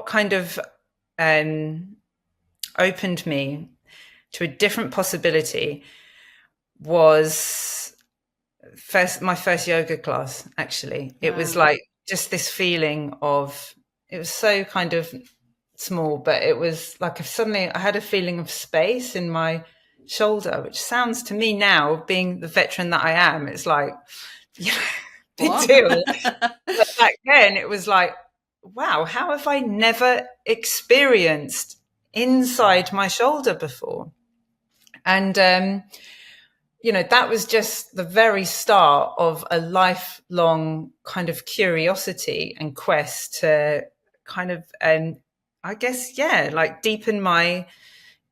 kind of opened me to a different possibility was my first yoga class, actually. Wow. It was like just this feeling of, it was so kind of small, but it was like suddenly I had a feeling of space in my shoulder, which sounds to me now, being the veteran that I am, it's like, big deal. But back then it was like, wow, how have I never experienced inside my shoulder before. And, that was just the very start of a lifelong kind of curiosity and quest to kind of, I guess, like deepen my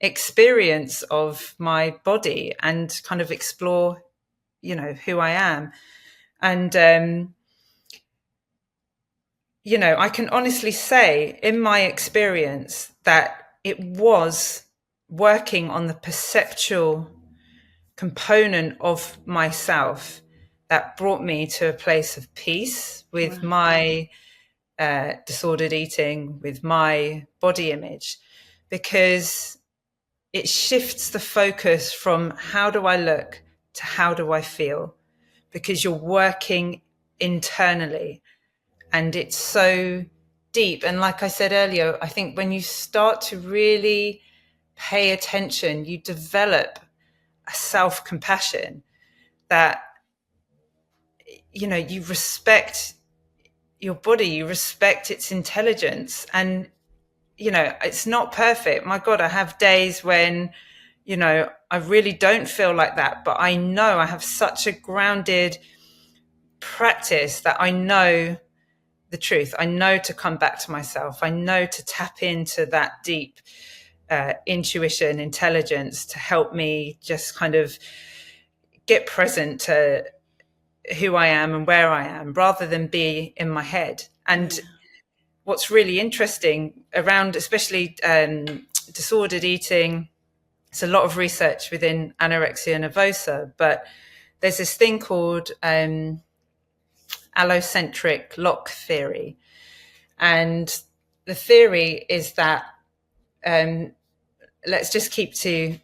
experience of my body and kind of explore, who I am. And, I can honestly say in my experience that it was working on the perceptual component of myself that brought me to a place of peace with my disordered eating, with my body image, because it shifts the focus from how do I look to how do I feel, because you're working internally and it's so deep. And like I said earlier, I think when you start to really pay attention, you develop a self-compassion that, you respect your body, you respect its intelligence. And, it's not perfect. My God, I have days when, I really don't feel like that, but I know I have such a grounded practice that I know the truth. I know to come back to myself. I know to tap into that deep intuition, intelligence to help me just kind of get present to who I am and where I am rather than be in my head. And what's really interesting around, especially disordered eating, there's a lot of research within anorexia nervosa, but there's this thing called allocentric lock theory. And the theory is that, let's just keep to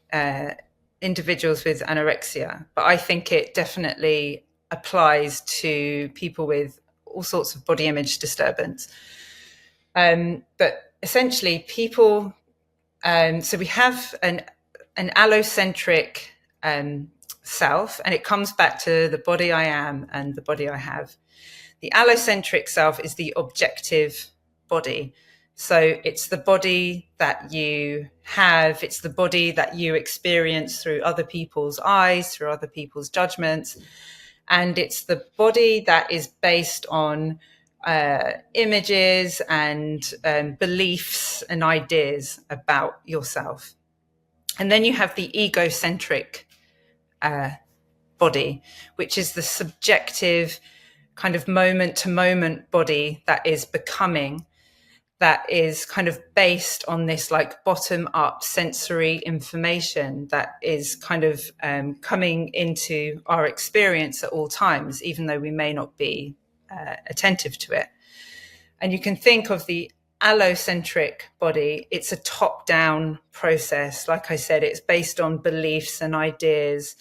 individuals with anorexia, but I think it definitely applies to people with all sorts of body image disturbance. But essentially people, so we have an allocentric self, and it comes back to the body I am and the body I have. The allocentric self is the objective body. So it's the body that you have, it's the body that you experience through other people's eyes, through other people's judgments. And it's the body that is based on images and beliefs and ideas about yourself. And then you have the egocentric body, which is the subjective kind of moment to moment body that is becoming, that is kind of based on this like bottom up sensory information that is kind of coming into our experience at all times, even though we may not be attentive to it. And you can think of the allocentric body, it's a top down process. Like I said, it's based on beliefs and ideas,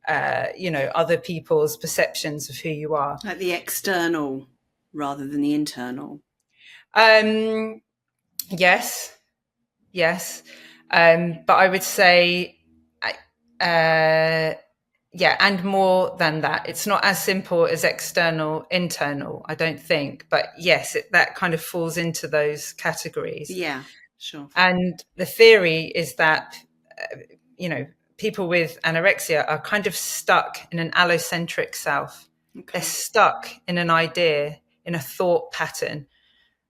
other people's perceptions of who you are. Like the external rather than the internal. Yes. But I would say, and more than that. It's not as simple as external, internal, I don't think. But yes, that kind of falls into those categories. Yeah, sure. And the theory is that, people with anorexia are kind of stuck in an allocentric self. Okay. They're stuck in an idea, in a thought pattern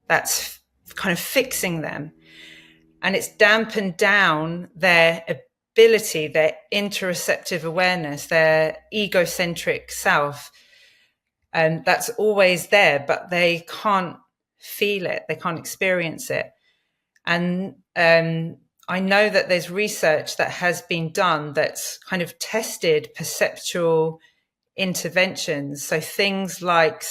that's kind of fixing them. And it's dampened down their ability, their interoceptive awareness, their egocentric self. And that's always there, but they can't feel it. They can't experience it. And I know that there's research that has been done that's kind of tested perceptual interventions. So things like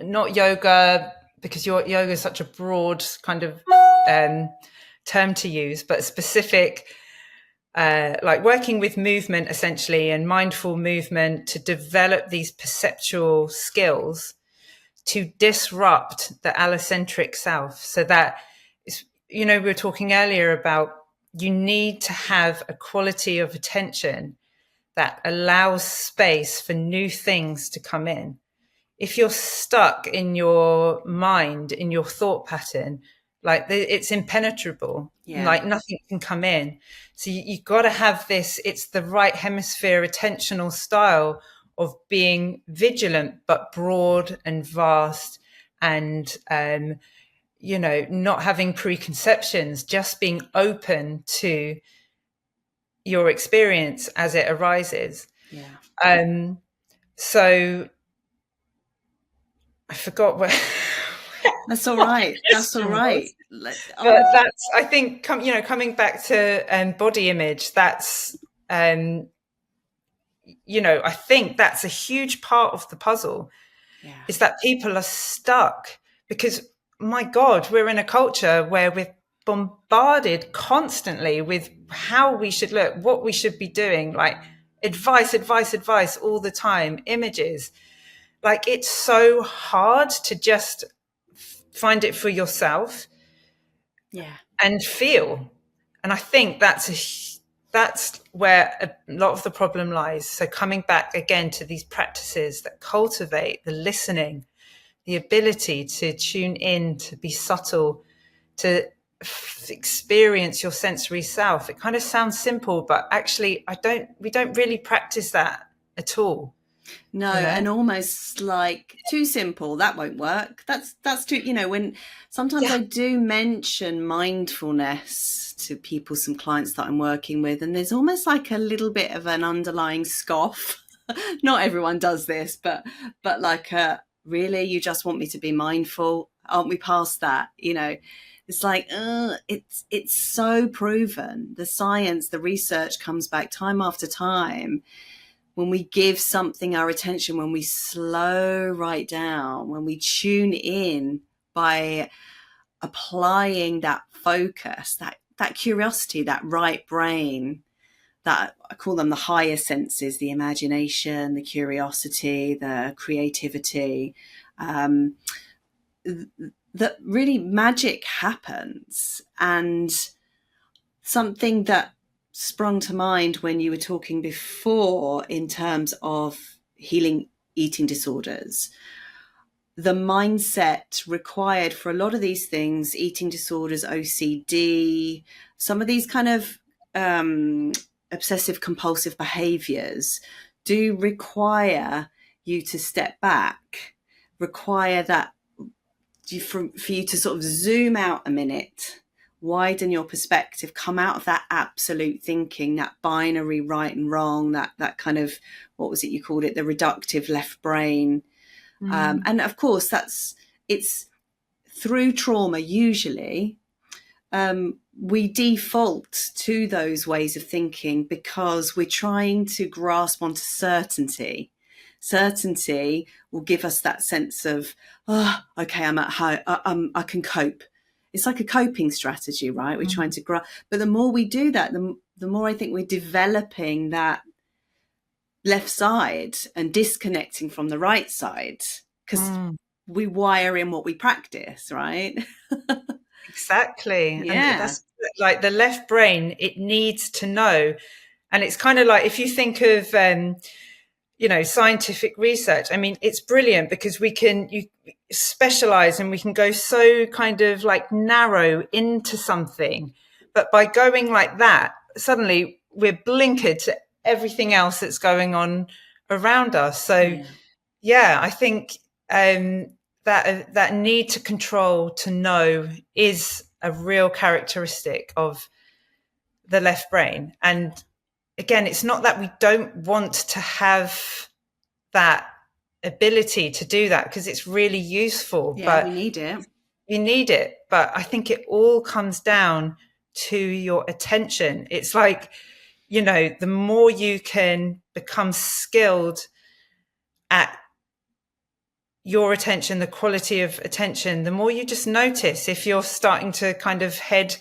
not yoga, because yoga is such a broad kind of term to use, but specific, like working with movement essentially and mindful movement to develop these perceptual skills to disrupt the allocentric self. So that, we were talking earlier about you need to have a quality of attention that allows space for new things to come in. if you're stuck in your mind, in your thought pattern, like it's impenetrable, like nothing can come in. So you've got to have this, it's the right hemisphere attentional style of being vigilant, but broad and vast, and, not having preconceptions, just being open to your experience as it arises. So I forgot where. That's all right. That's all right. But that's, I think, coming back to body image, that's, I think that's a huge part of the puzzle, is that people are stuck because, my God, we're in a culture where we're bombarded constantly with how we should look, what we should be doing, like advice all the time, images. Like, it's so hard to just find it for yourself and feel. And I think that's where a lot of the problem lies. So coming back again to these practices that cultivate the listening, the ability to tune in, to be subtle, to experience your sensory self. It kind of sounds simple, but actually we don't really practice that at all. No, and almost like too simple. That won't work. That's too, when sometimes I do mention mindfulness to people, some clients that I'm working with, and there's almost like a little bit of an underlying scoff. Not everyone does this, but like, really, you just want me to be mindful? Aren't we past that? It's like, it's so proven. The science, the research comes back time after time. When we give something our attention, when we slow right down, when we tune in by applying that focus, that curiosity, that right brain, that I call them the higher senses, the imagination, the curiosity, the creativity, that really magic happens. And something that sprung to mind when you were talking before in terms of healing eating disorders, the mindset required for a lot of these things, eating disorders, OCD, some of these kind of obsessive compulsive behaviors do require you to step back, require that for you to sort of zoom out a minute, widen your perspective, come out of that absolute thinking, that binary right and wrong, that kind of, what was it you called it, the reductive left brain. And of course it's through trauma usually, we default to those ways of thinking because we're trying to grasp onto certainty. Certainty will give us that sense of, okay, I'm at home, I can cope. It's like a coping strategy, right? We're trying to grow. But the more we do that, the more I think we're developing that left side and disconnecting from the right side, because we wire in what we practice, right? Exactly. And that's like the left brain, it needs to know. And it's kind of like, if you think of, scientific research, I mean, it's brilliant because you specialize and we can go so kind of like narrow into something. But by going like that, suddenly we're blinkered to everything else that's going on around us. So, I think that need to control, to know, is a real characteristic of the left brain. And again, it's not that we don't want to have that ability to do that, because it's really useful. But we need it. You need it. But I think it all comes down to your attention. It's like, the more you can become skilled at your attention, the quality of attention, the more you just notice if you're starting to kind of head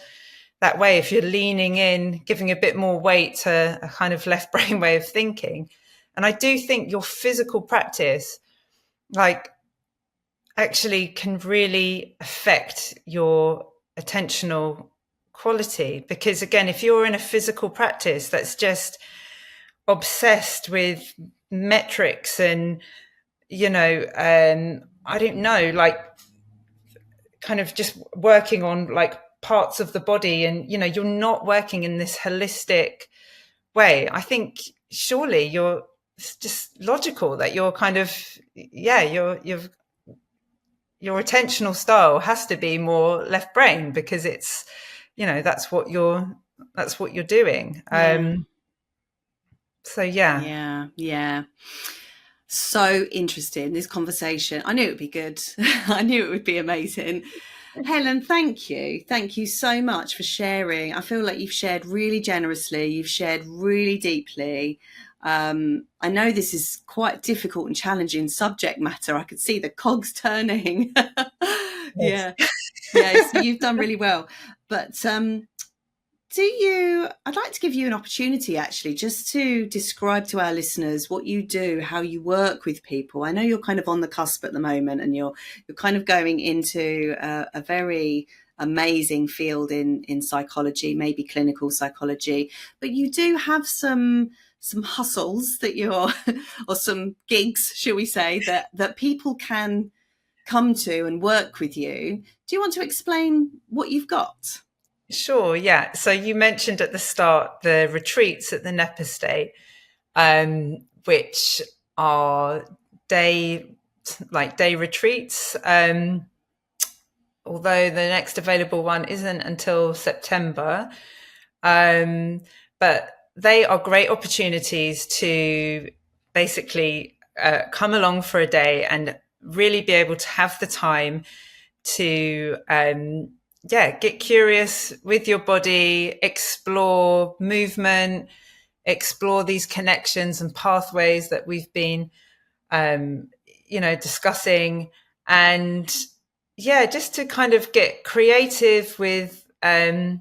that way, if you're leaning in, giving a bit more weight to a kind of left brain way of thinking. And I do think your physical practice, like, actually can really affect your attentional quality. Because again, if you're in a physical practice that's just obsessed with metrics and I don't know, like kind of just working on like parts of the body, and you're not working in this holistic way. I think surely it's just logical that you're kind of your attentional style has to be more left brain, because it's that's what you're doing. So yeah. So interesting, this conversation. I knew it would be good. I knew it would be amazing. Helen, thank you. Thank you so much for sharing. I feel like you've shared really generously. You've shared really deeply. I know this is quite difficult and challenging subject matter. I could see the cogs turning. Yeah. So you've done really well. But I'd like to give you an opportunity actually just to describe to our listeners what you do, how you work with people. I know you're kind of on the cusp at the moment, and you're kind of going into a very amazing field in psychology, maybe clinical psychology, but you do have some hustles that you're or some gigs, shall we say, that people can come to and work with you. Do you want to explain what you've got? Sure, yeah. So you mentioned at the start the retreats at the Nep Estate, which are day retreats. Although the next available one isn't until September, but they are great opportunities to basically come along for a day and really be able to have the time to get curious with your body, explore movement, explore these connections and pathways that we've been discussing, and just to kind of get creative with not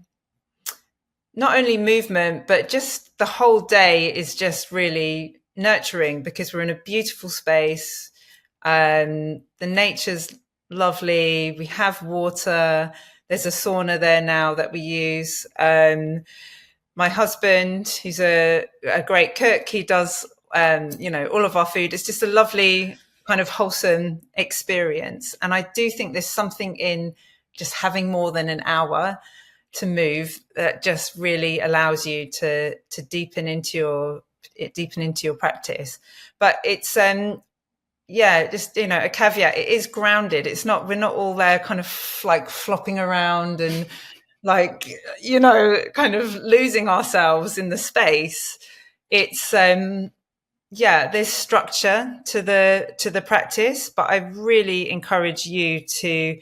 only movement, but just the whole day is just really nurturing, because we're in a beautiful space. The nature's lovely. We have water. There's a sauna there now that we use. My husband, who's a great cook, he does, all of our food. It's just a lovely kind of wholesome experience. And I do think there's something in just having more than an hour to move that just really allows you to deepen into your practice. But it's just a caveat. It is grounded. It's not. We're not all there kind of like flopping around and like kind of losing ourselves in the space. It's there's structure to the practice, but I really encourage you to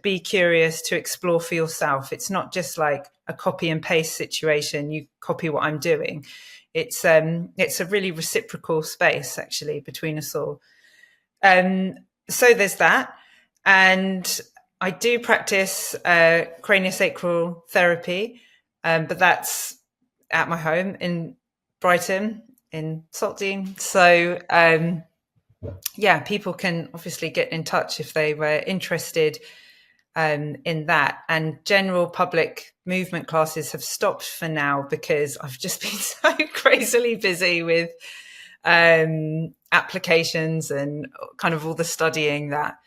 be curious, to explore for yourself. It's not just like a copy and paste situation. You copy what I'm doing. It's a really reciprocal space actually between us all. So there's that. And I do practice craniosacral therapy, but that's at my home in Brighton, in Saltdean. So people can obviously get in touch if they were interested in that. And general public movement classes have stopped for now because I've just been so crazily busy with applications and kind of all the studying that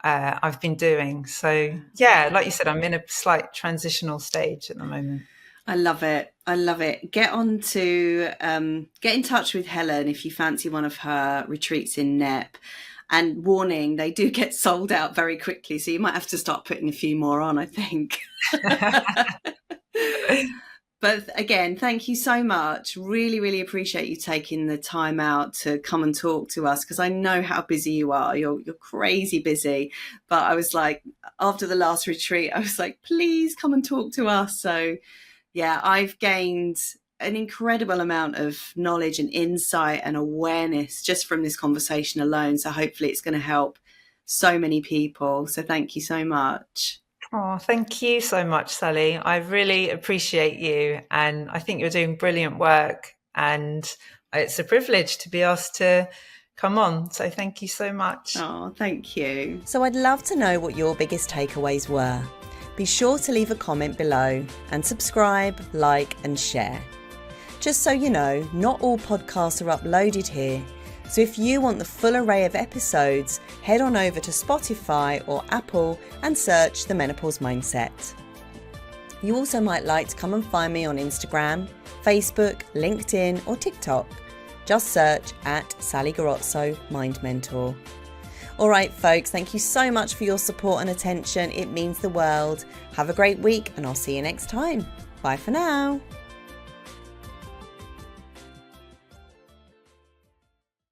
I've been doing. So like you said, I'm in a slight transitional stage at the moment. I love it. Get in touch with Helen if you fancy one of her retreats in Nep. And warning, they do get sold out very quickly, so you might have to start putting a few more on, I think. But again, thank you so much. Really, really appreciate you taking the time out to come and talk to us, because I know how busy you are. You're crazy busy. But I was like, after the last retreat, I was like, please come and talk to us. So I've gained an incredible amount of knowledge and insight and awareness just from this conversation alone. So hopefully it's going to help so many people. So thank you so much. Oh, thank you so much, Sally. I really appreciate you. And I think you're doing brilliant work. And it's a privilege to be asked to come on. So thank you so much. Oh, thank you. So I'd love to know what your biggest takeaways were. Be sure to leave a comment below and subscribe, like and share. Just so you know, not all podcasts are uploaded here, So if you want the full array of episodes, head on over to Spotify or Apple and search The Menopause Mindset. You also might like to come and find me on Instagram, Facebook, LinkedIn or TikTok. Just search at Sally Garozzo Mind Mentor. All right, folks, thank you so much for your support and attention. It means the world. Have a great week and I'll see you next time. Bye for now.